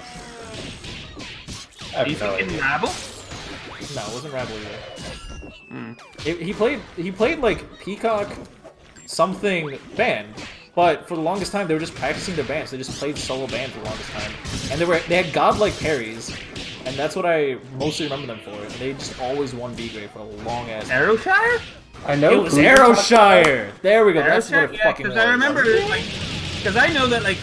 I Are you have no thinking idea. Rabble? No, it wasn't Rabble either. Hmm. He played like Peacock something band, but for the longest time they were just practicing their bands. They just played solo band for the longest time, and they had godlike parries, and that's what I mostly remember them for. And they just always won B-grade for a long ass. Arrowshire? I know. It was who you're talking about. Arrowshire. There we go. That's what it Yeah, fucking was. because I remember like. Because I know that, like,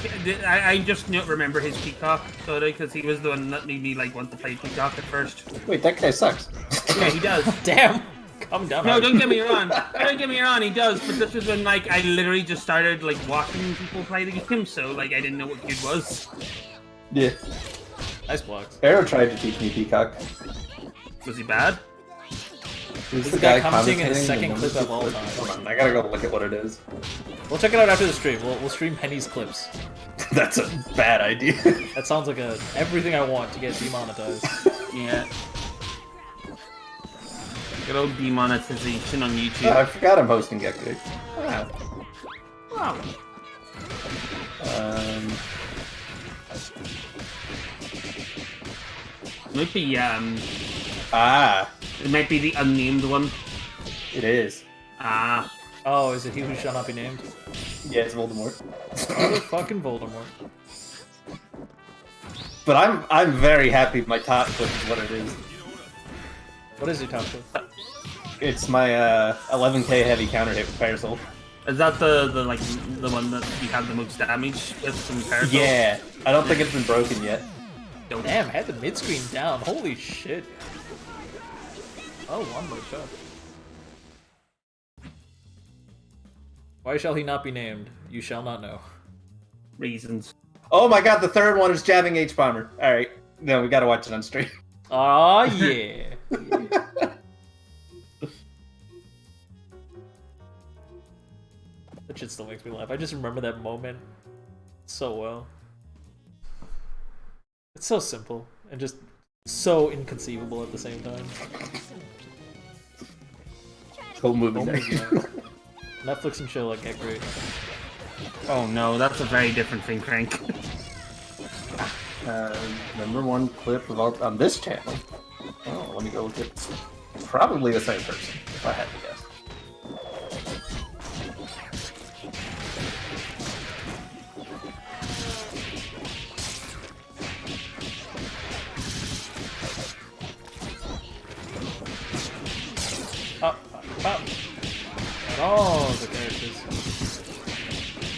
I just remember his Peacock, so because he was the one that made me, like, want to play Peacock at first. Wait, that guy sucks. Yeah, he does. Damn. Calm down. No, Harvey. don't get me wrong. Don't get me wrong, he does, but this was when, like, I literally just started, like, watching people play the game, so, like, I didn't know what good was. Yeah. Nice blocks. Arrow tried to teach me Peacock. Was he bad? Who's This is the guy commenting in his second clip of all time. Hold on, I gotta go look at what it is. We'll check it out after the stream. We'll stream Penny's clips. That's a bad idea. That sounds like everything I want to get demonetized. Yeah. Good old demonetization on YouTube. I forgot I'm hosting Gr8. Wow. Wow. Might be, it might be the unnamed one. It is. Ah. Oh, is it he who shall not be named? Yeah, it's Voldemort. Motherfucking Voldemort. But I'm very happy my top clip is what it is. What is your top clip? It's my 11k heavy counter hit with Fire Soul. Is that the one that you had the most damage with some Parasol? Yeah, I don't think it's been broken yet. Damn, had the mid screen down. Holy shit. Oh, one more shot. Why shall he not be named? You shall not know. Reasons. Oh my god, the third one is jabbing H-Bomber. Alright, no, we gotta watch it on stream. Aw, yeah. That shit still makes me laugh. I just remember that moment so well. It's so simple and just so inconceivable at the same time. Whole movie. Whole night. movie night. Netflix and chill like Gr8. Oh no, that's a very different thing, Crank. Number one clip of all, on this channel. Oh, let me go look at probably the same person, if I had to guess. Up. And all the characters.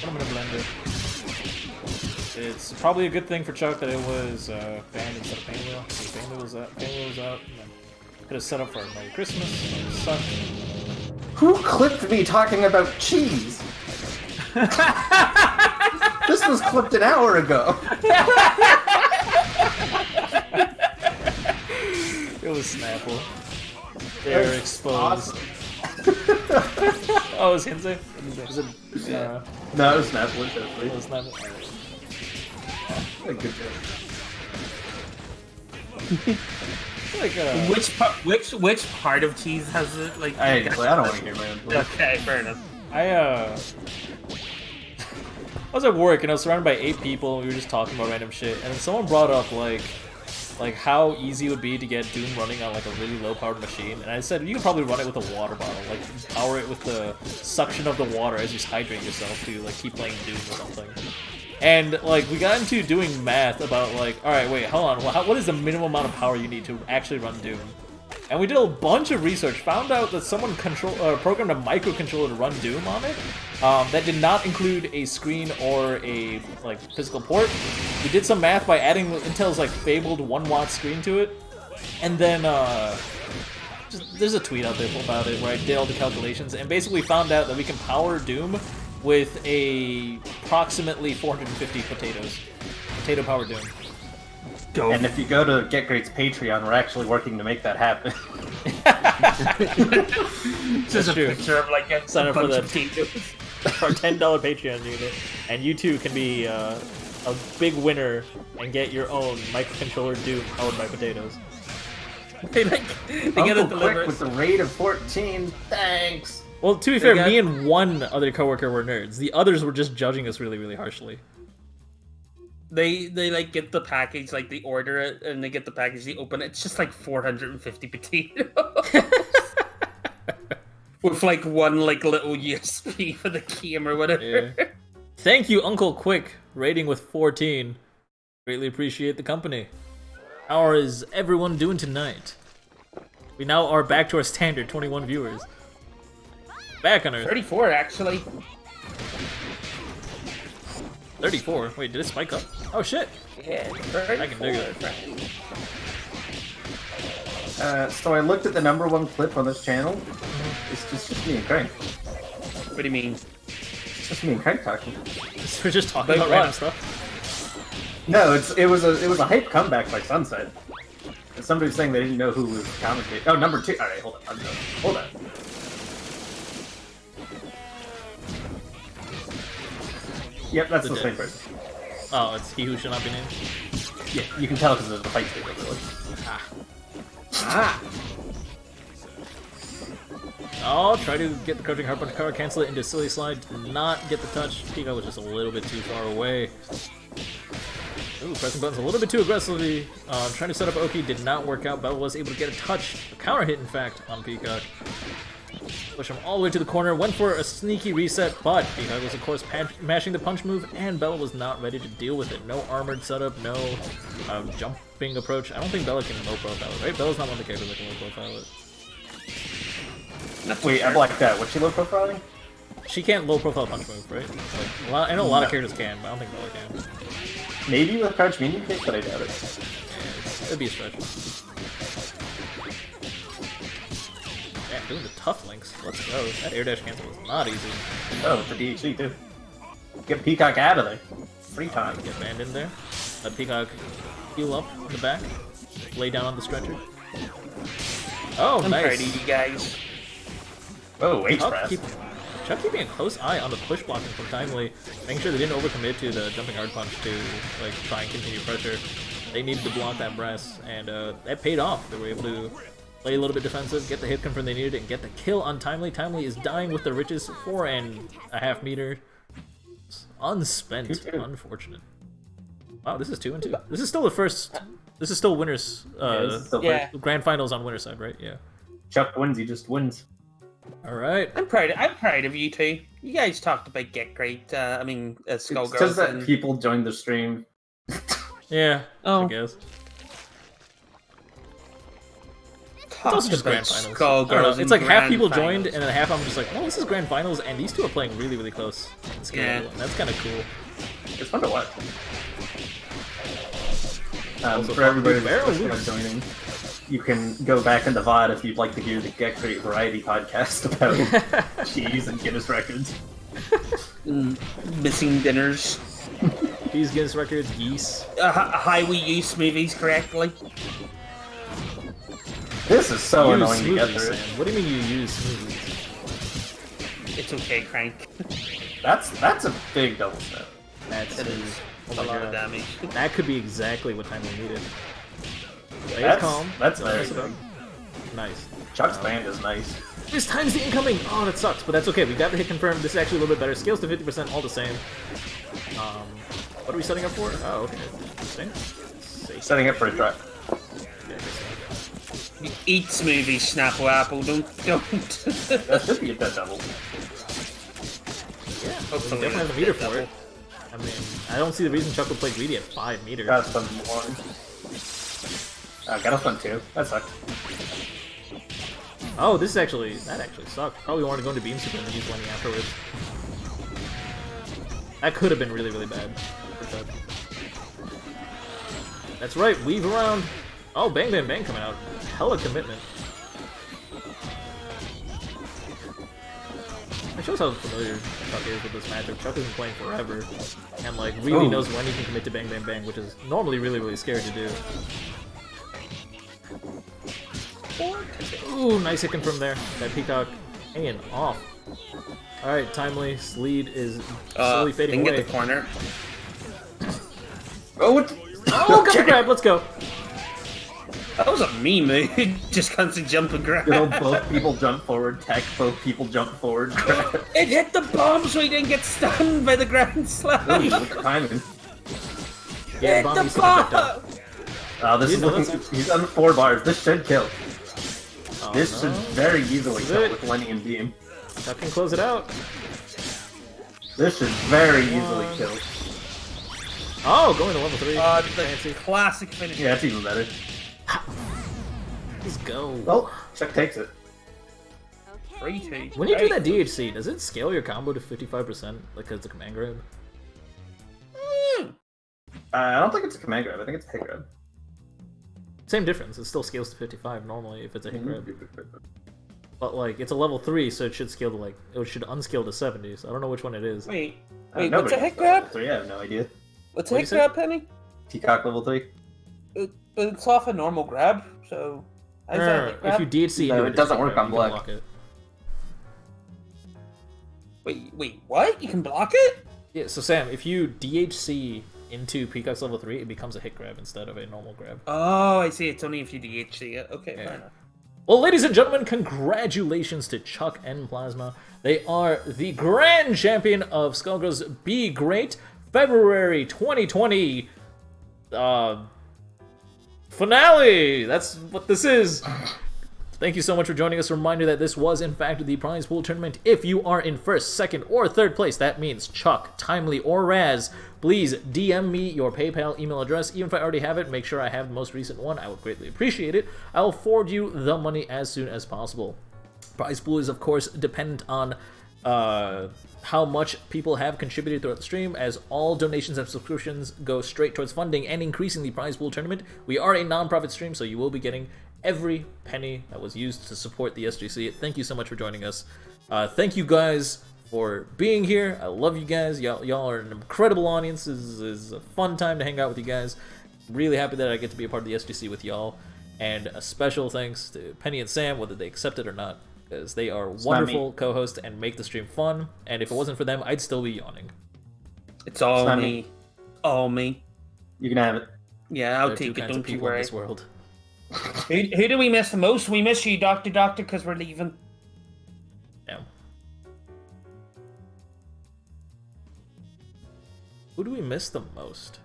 Put them in a blender. It's probably a good thing for Chuck that it was banned instead of Painwheel. Because Painwheel was out. And then could have set up for a Merry Christmas. Sucked. Who clipped me talking about cheese? This was clipped an hour ago. It was Snapple. They're That's exposed. awesome. Oh, it was Hinsey? Was it? No, it was Snapple. Definitely. It was Snapple. Good job. Like, Which part of cheese has it like? I don't want to hear my own voice. Okay, fair enough. I was at work and I was surrounded by 8 people and we were just talking about random shit and then someone brought up like how easy it would be to get Doom running on like a really low powered machine, and I said you could probably run it with a water bottle, like power it with the suction of the water as you hydrate yourself to like keep playing Doom or something. And like we got into doing math about like, all right, wait, hold on, what is the minimum amount of power you need to actually run Doom? And we did a bunch of research, found out that someone programmed a microcontroller to run Doom on it that did not include a screen or a like physical port. We did some math by adding Intel's like fabled 1-watt screen to it, and then there's a tweet out there about it where I did all the calculations and basically found out that we can power Doom with approximately 450 potato power Doom. Dope. And if you go to Gr8's Patreon, we're actually working to make that happen. Just a true. picture of like a Sign up for bunch that. of potatoes. For a $10 Patreon unit, and you too can be a a big winner and get your own microcontroller Doom powered by potatoes. They get it Uncle Quick delivered. with the rate of 14. Thanks. Well, to be fair, me and one other coworker were nerds. The others were just judging us really, really harshly. They like get the package, like they order it, and they get the package, they open it. It's just like 450 potatoes. With like one like little USB for the game or whatever. Yeah. Thank you, Uncle Quick. Rating with 14. Greatly appreciate the company. How is everyone doing tonight? We now are back to our standard 21 viewers. Back on Earth. 34 actually. 34. Wait, did it spike up? Oh shit. Yeah, 34. I can dig it. So I looked at the #1 clip on this channel. It's just me and Crank. What do you mean? It's just me and Crank talking. We're just talking Like about what? random stuff. No, it was a hype comeback by Sunset. And somebody was saying they didn't know who was commentating. Oh, #2. All right, hold on. Hold on. Yep, that's the same person. Oh, it's he who should not be named. Yeah, you can tell because there's a fight sticker. Really. Ah. Oh, try to get the crouching hard punch card, cancel it into silly slide, did not get the touch. Pico was just a little bit too far away. Ooh, pressing buttons a little bit too aggressively. Trying to set up Oki did not work out. Bell was able to get a touch, a counter hit in fact, on Peacock. Push him all the way to the corner, went for a sneaky reset, but Peacock was of course mashing the punch move, and Bella was not ready to deal with it. No armored setup, no jumping approach. I don't think Bella can low profile it, right? Bella's not one of the characters that can low profile it. Wait, I blacked out. What's she low profiling? She can't low profile punch move, right? Like, I know a lot of characters can, but I don't think Bella can. Maybe with crouch medium kick, but I doubt it. Yeah, it'd be a stretch. Yeah, doing the tough links. Let's go. That air dash cancel was not easy. Oh, the DHC too. Get Peacock out of there. Free time. Get banned in there. Let Peacock heal up on the back. Lay down on the stretcher. Oh, I'm nice. proud of you guys. Oh, H-press. Chuck keeping a close eye on the push blocking from Timely, making sure they didn't overcommit to the jumping hard punch to like try and continue pressure. They needed to block that brass, and that paid off. They were able to play a little bit defensive, get the hit confirm they needed, and get the kill on Timely. Timely is dying with the riches, 4.5 meter. Unspent. 2-2. Unfortunate. Wow, this is 2-2. This is still the first. This is still winners. this is still Yeah. Grand finals on winner's side, right? Yeah. Chuck wins, he just wins. All right. I'm proud of you two. You guys talked about Gr8. It's Skullgirls. because that and... people joined the stream. Yeah. Oh. I guess. talked also just about grand finals. Skullgirls I don't know, and it's like half grand people finals. joined, and then half I'm just like, oh, this is grand finals, and these two are playing really, really close. Yeah. And that's kind of cool. It's fun to watch. Also For everybody Barrel that's just Loose. joining, you can go back in the VOD if you'd like to hear the Gr8 variety podcast about cheese and Guinness records. Missing dinners. These Guinness records, geese. How we use smoothies correctly. This is so Use annoying to get smoothies, through. Sam. What do you mean you use smoothies? It's okay, Crank. That's a big double step. That's It is oh a my lot of God. damage. That could be exactly what time we needed. Play it calm. That's don't very mess it up. good. Nice. Chuck's band is nice. This time's the incoming! Oh, that sucks, but that's okay. We got the hit confirmed. This is actually a little bit better. Scales to 50%, all the same. What are we setting up for? Oh, okay. Interesting. Setting up for a trap. Yeah, I guess so. Eat smoothies, Snapple Apple. Don't. That should be a dead double. Yeah, we Hopefully definitely have the meter not for it. I mean, I don't see the reason Chuck would play greedy at 5 meters. Got some more. Got a fun too. That sucked. Oh, that actually sucked. Probably wanted to go into Beam Super and then use Lenny afterwards. That could have been really, really bad. That's right, weave around. Oh, Bang Bang Bang coming out. Hella commitment. It shows how familiar Chuck is with this matchup. Chuck has been playing forever, and like really Ooh. knows when he can commit to Bang Bang Bang, which is normally really, really scary to do. Ooh, nice hit from there. That Peacock hanging off. Alright, Timely. Lead is slowly fading Didn't away. get the corner. Oh, what? Oh, got the grab. Let's go. That was a me move. Just constant jump and grab. You know, both people jump forward, tech, both people jump forward, grab. It hit the bomb so he didn't get stunned by the Grand Slam. Ooh, look at timing. Yeah, Hit bomb the needs to be picked up. bomb! This is looking. He's on 4 bars. This should kill. Oh, This should no. very easily Is kill it? with Lenny and Beam. Chuck can close it out. This should very easily kill. Oh, going to level 3. The Fancy. classic finish. Yeah, that's even better. Let's go. Oh, Chuck takes it. Okay. 3-2. When you do that DHC, does it scale your combo to 55%? Like, it's a command grab? I don't think it's a command grab. I think it's a hit grab. Same difference. It still scales to 55 normally if it's a hit grab. Mm-hmm. But, like, it's a level 3, so it should scale to, like, it should unscale to 70, so I don't know which one it is. Wait, Nobody what's a knows hit about level grab? 3. I have no idea. What's What a do hit you grab, Penny? Peacock level 3. But it's off a normal grab, so... how's that a hit If grab? you DHC No, into it it's doesn't a hit work grab, on you can black. block it. Wait, what? You can block it? Yeah, so Sam, if you DHC into Peacock's level 3, it becomes a hit grab instead of a normal grab. Oh, I see. It's only if you DHC it. Okay, Yeah. fair enough. Well, ladies and gentlemen, congratulations to Chuck and Plasma. They are the grand champion of Skullgirls Gr8 February 2020 finale. That's what this is. Thank you so much for joining us. A reminder that this was, in fact, the prize pool tournament. If you are in first, second, or third place, that means Chuck, Timely, or Raz, please DM me your PayPal email address. Even if I already have it, make sure I have the most recent one. I would greatly appreciate it. I will forward you the money as soon as possible. Prize pool is, of course, dependent on how much people have contributed throughout the stream, as all donations and subscriptions go straight towards funding and increasing the prize pool tournament. We are a non-profit stream, so you will be getting every penny that was used to support the SGC. Thank you so much for joining us. Thank you guys for being here. I love you guys. Y'all are an incredible audience. This is a fun time to hang out with you guys. Really happy that I get to be a part of the SGC with y'all. And a special thanks to Penny and Sam, whether they accept it or not, because they are wonderful co-hosts and make the stream fun. And if it wasn't for them, I'd still be yawning. It's all not me. All me. You can have it. Yeah, I'll There are two take it, kinds of don't you people in worry. this world. Who do we miss the most? We miss you, Doctor, because we're leaving. Yeah. Who do we miss the most?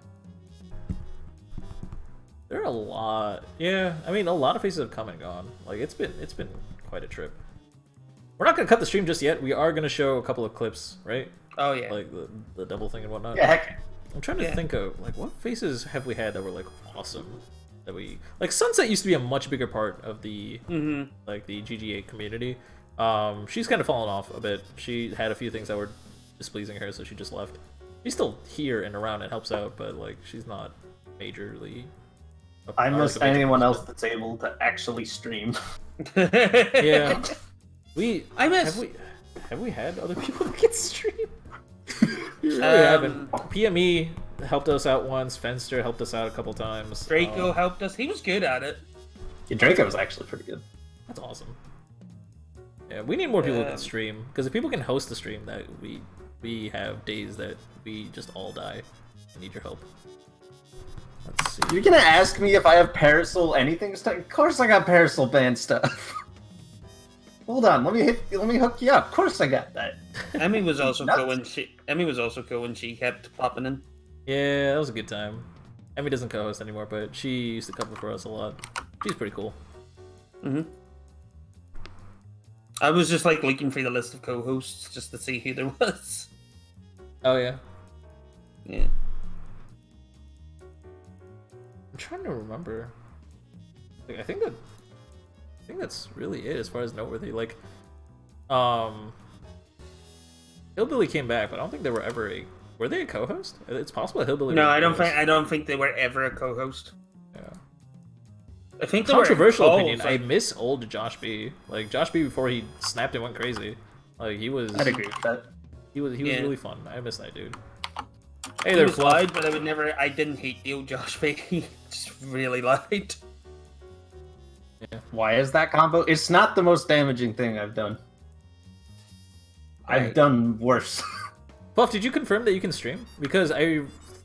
There are a lot. Yeah, I mean, a lot of faces have come and gone. Like, it's been quite a trip. We're not gonna cut the stream just yet. We are gonna show a couple of clips, right? Oh, yeah. Like the double thing and whatnot. Yeah, heck. I'm trying to Yeah. think of, like, what faces have we had that were, like, awesome? That we... Like, Sunset used to be a much bigger part of the, like, the GG8 community. She's kind of fallen off a bit. She had a few things that were displeasing her, so she just left. She's still here and around and helps out, but, like, she's not majorly... I not miss like a major anyone else participant. that's able to actually stream. Yeah. I miss... Have we had other people that can stream? We really haven't. PME helped us out once. Fenster helped us out a couple times. Draco helped us. He was good at it. Yeah, Draco was actually pretty good. That's awesome. Yeah, we need more people who can stream, because if people can host the stream, that we have days that we just all die. I need your help. Let's see. You're gonna ask me if I have Parasol anything stuff? Of course I got Parasol band stuff. Hold on, let me hook you up. Of course I got that. Emmy was also Nuts. cool when she kept popping in. Yeah, that was a good time. Emmy doesn't co-host anymore, but she used to cover for us a lot. She's pretty cool. I was just like looking through the list of co-hosts just to see who there was. Oh yeah. Yeah. I'm trying to remember. Like, I think that's really it as far as noteworthy. Like, Hillbilly came back, but I don't think they were ever a. Were they a co-host? It's possible that Hillbilly. No, was a I don't co-host. think they were ever a co-host. Yeah. I think they Controversial were opinion. calls, I like- miss old Josh B. Like Josh B before he snapped and went crazy. Like he was. I'd agree with that. He was Yeah. really fun. I miss that dude. Hey He there, was Fluff. loud, but I didn't hate the old Josh Bay. He just really loud. Why is that combo? It's not the most damaging thing I've done. I've Right. done worse. Fluff, did you confirm that you can stream? Because I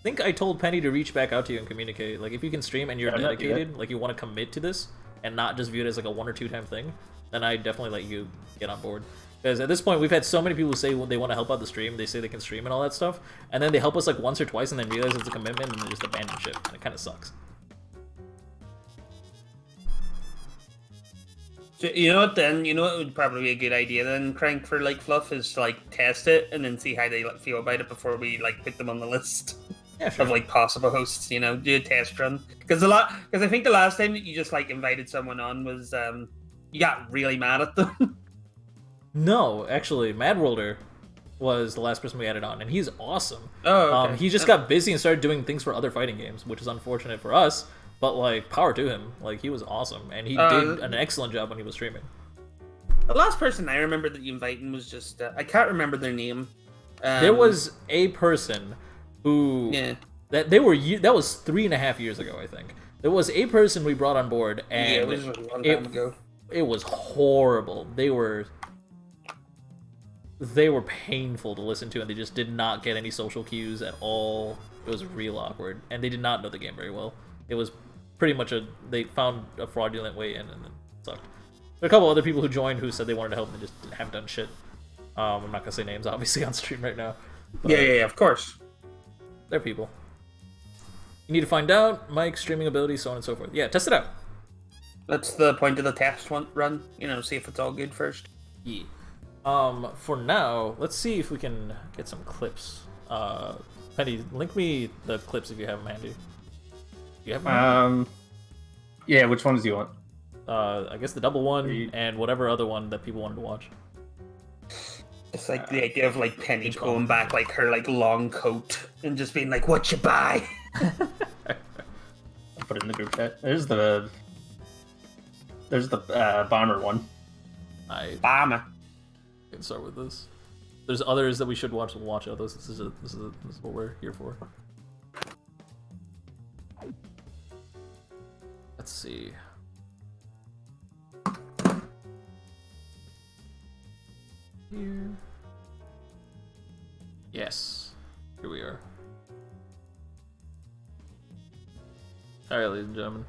think I told Penny to reach back out to you and communicate. Like, if you can stream and you're Yeah, I'm not doing dedicated, like you want to commit to this and not just view it as like a 1 or 2 time thing, then I definitely let you get on board. Because at this point, we've had so many people say they want to help out the stream, they say they can stream and all that stuff, and then they help us like once or twice and then realize it's a commitment and they just abandon shit, and it kind of sucks. So, you know what then? You know what would probably be a good idea then, Crank, for like Fluff, is to like test it and then see how they like, feel about it before we like put them on the list Yeah, sure. of like possible hosts. You know, do a test run because I think the last time that you just like invited someone on was you got really mad at them. No, actually, Mad Worlder was the last person we added on, and he's awesome. Oh, okay. He just got busy and started doing things for other fighting games, which is unfortunate for us. But like, power to him. Like, he was awesome, and he did an excellent job when he was streaming. The last person I remember that you invited was just I can't remember their name. There was a person who that was 3.5 years ago, I think. There was a person we brought on board, and it was a long time ago. It was horrible. They were painful to listen to, and they just did not get any social cues at all. It was real awkward, and they did not know the game very well. It was pretty much they found a fraudulent way in, and then it sucked. There are a couple other people who joined who said they wanted to help and they just haven't done shit. I'm not gonna say names, obviously, on stream right now. But Yeah, of course. they're people. You need to find out mic, streaming ability, so on and so forth. Yeah, test it out. That's the point of the test run. You know, see if it's all good first. Yeah. For now, let's see if we can get some clips. Penny, link me the clips if you have them handy. Do you have them? Yeah, which ones do you want? I guess the double one and whatever other one that people wanted to watch. It's like the idea of like Penny pulling back like her like long coat and just being like, "What you buy?" I'll put it in the group chat. There's the bomber one. Bomber. Can start with this. There's others that we should watch. We'll watch others. This is what we're here for. Let's see. Here. Yes. Here we are. Alright, ladies and gentlemen.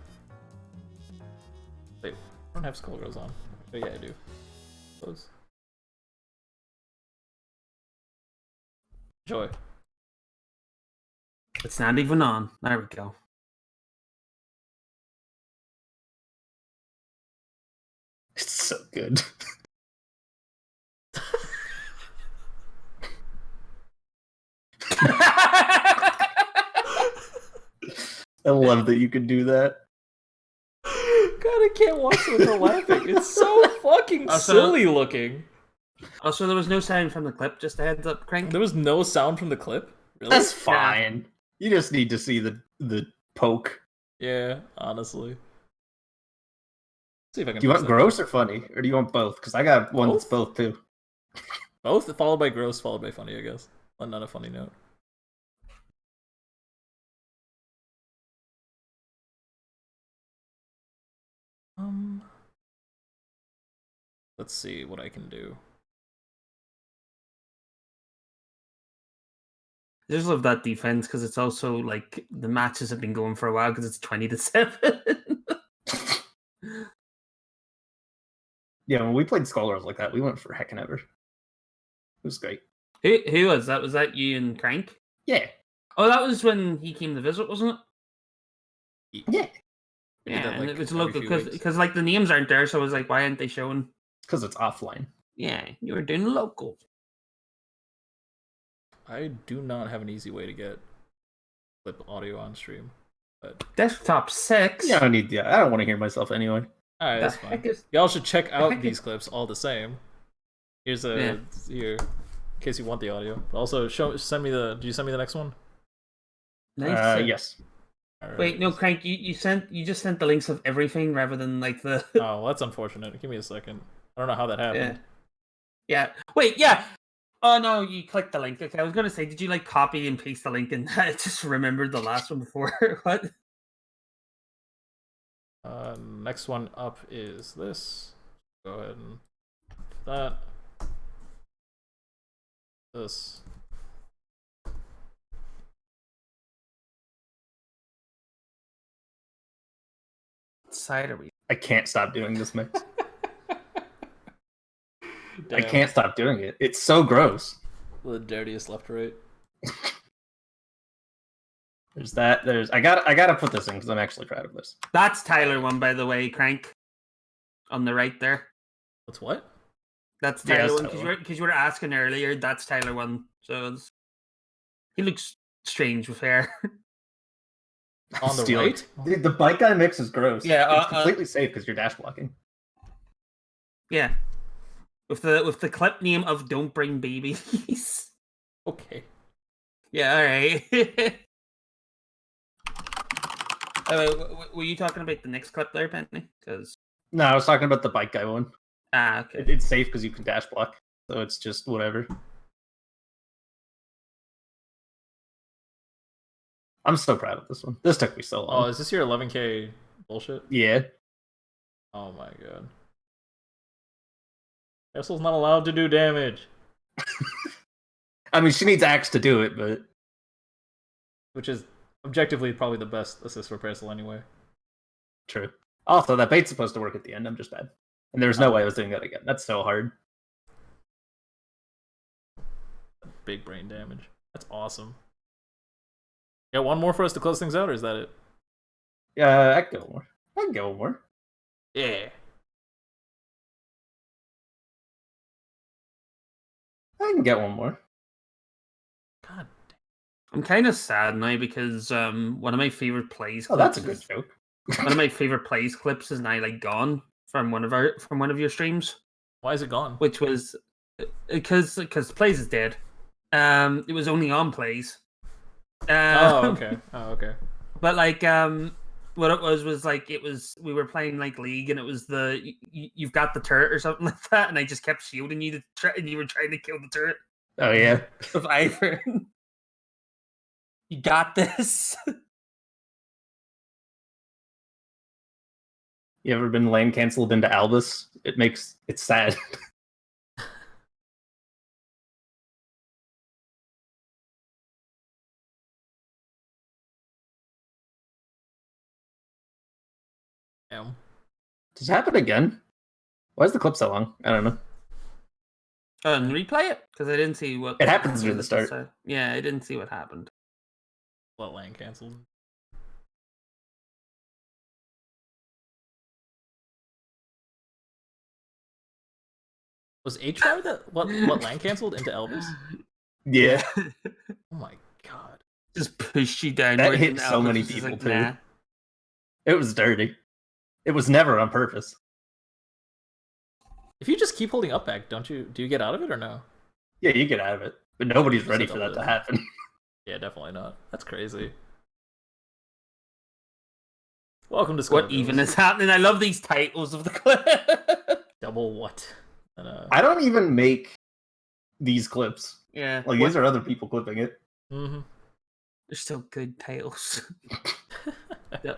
Wait, I don't have Skullgirls on. Oh yeah, I do. Close. Enjoy. It's not even on. There we go. It's so good. I love that you could do that. God, I can't watch it without laughing. It's so fucking silly looking. Also, there was no sound from the clip. Just a heads up, Crank. There was no sound from the clip? Really? That's fine. You just need to see the poke. Yeah, honestly. See if I can. Do you want gross or funny, or do you want both? Because I got one that's both too. Both, followed by gross, followed by funny, I guess. On not a funny note. Let's see what I can do. I just love that defense because it's also like the matches have been going for a while because it's 20-7. Yeah, when we played Skullgirls like that, we went for heck and ever. It was great. Who was that? Was that you and Crank? Yeah. Oh, that was when he came to visit, wasn't it? Yeah. Yeah, and it was local because like the names aren't there, so I was like, why aren't they showing? Because it's offline. Yeah, you were doing local. I do not have an easy way to get clip audio on stream. But Desktop 6? Yeah, I don't want to hear myself anyway. Alright, that's fine. Y'all should check out these clips all the same. Here's here, in case you want the audio. But also, send me the. Did you send me the next one? Nice. Yes. Right. Wait, no, Crank. You just sent the links of everything rather than like the. Oh, well, that's unfortunate. Give me a second. I don't know how that happened. Yeah. Wait. Yeah. Oh no, you clicked the link. Okay, I was gonna say, did you like copy and paste the link? And I just remembered the last one before. What? Next one up is this. Go ahead and do that. This. side are we? I can't stop doing this mix. I Damn. can't stop doing it. It's so gross. The dirtiest left right. There's that. I gotta put this in because I'm actually proud of this. That's Tyler one, by the way, Crank. On the right there. What's what? That's Yeah, Tyler that's one, Tyler. because you were asking earlier. That's Tyler one. So he looks strange with hair. On the Steal right? it. Dude, the bike guy mix is gross. Yeah, it's completely safe because you're dash blocking. Yeah, with the clip name of "Don't Bring Babies." Okay. Yeah, all right. Were you talking about the next clip there, Penny? Because No, I was talking about the bike guy one. okay. It's safe because you can dash block, so it's just whatever. I'm so proud of this one. This took me so Oh, long. is this your 11k bullshit? Yeah. Oh my god. Vessel's not allowed to do damage. I mean, she needs Axe to do it, but Which is objectively probably the best assist for Parcel anyway. true. Also, that bait's supposed to work at the end. I'm just bad. And there's no way I was doing that again. That's so hard. Big brain damage. That's awesome. Yeah, one more for us to close things out, or is that it? Yeah, I can go more. I can go more. Yeah. I can get one more. God I'm kind of sad now because one of my favorite plays. Oh, that's a clips good is- joke. One of my favorite plays clips is now like gone from one of your streams, why is it gone? which was because plays is dead. It was only on plays. Oh, okay. Oh, okay. But like what it was like we were playing like League and it was you've got the turret or something like that, and I just kept shielding you and you were trying to kill the turret Oh, yeah. of Ivor. You got this. You ever been lane canceled into Albus? It's sad. Damn. Does it happen again? Why is the clip so long? I don't know. And replay it because I didn't see what It happens near the start. Yeah, I didn't see what happened. What lane cancelled? Was HR that what lane cancelled into Elvis? Yeah. Oh my god. Just pushed you down. That hit so many people, too. It was dirty. It was never on purpose. If you just keep holding up back, do you get out of it or no? Yeah, you get out of it. But nobody's Just ready a for that double to happen. Yeah, definitely not. That's crazy. Welcome to What Skullgirls. even is happening? I love these titles of the clip. Double what? And, I don't even make these clips. Yeah. Like, these are other people clipping it. mm-hmm. They're still good titles. Yeah.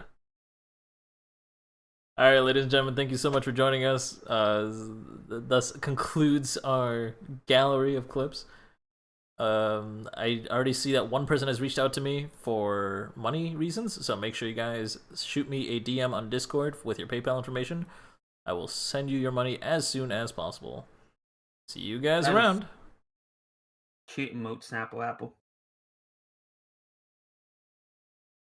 All right, ladies and gentlemen, thank you so much for joining us. Thus concludes our gallery of clips. I already see that one person has reached out to me for money reasons, so make sure you guys shoot me a DM on Discord with your PayPal information. I will send you your money as soon as possible. See you guys That is- around. Shoot emote Snapple Apple.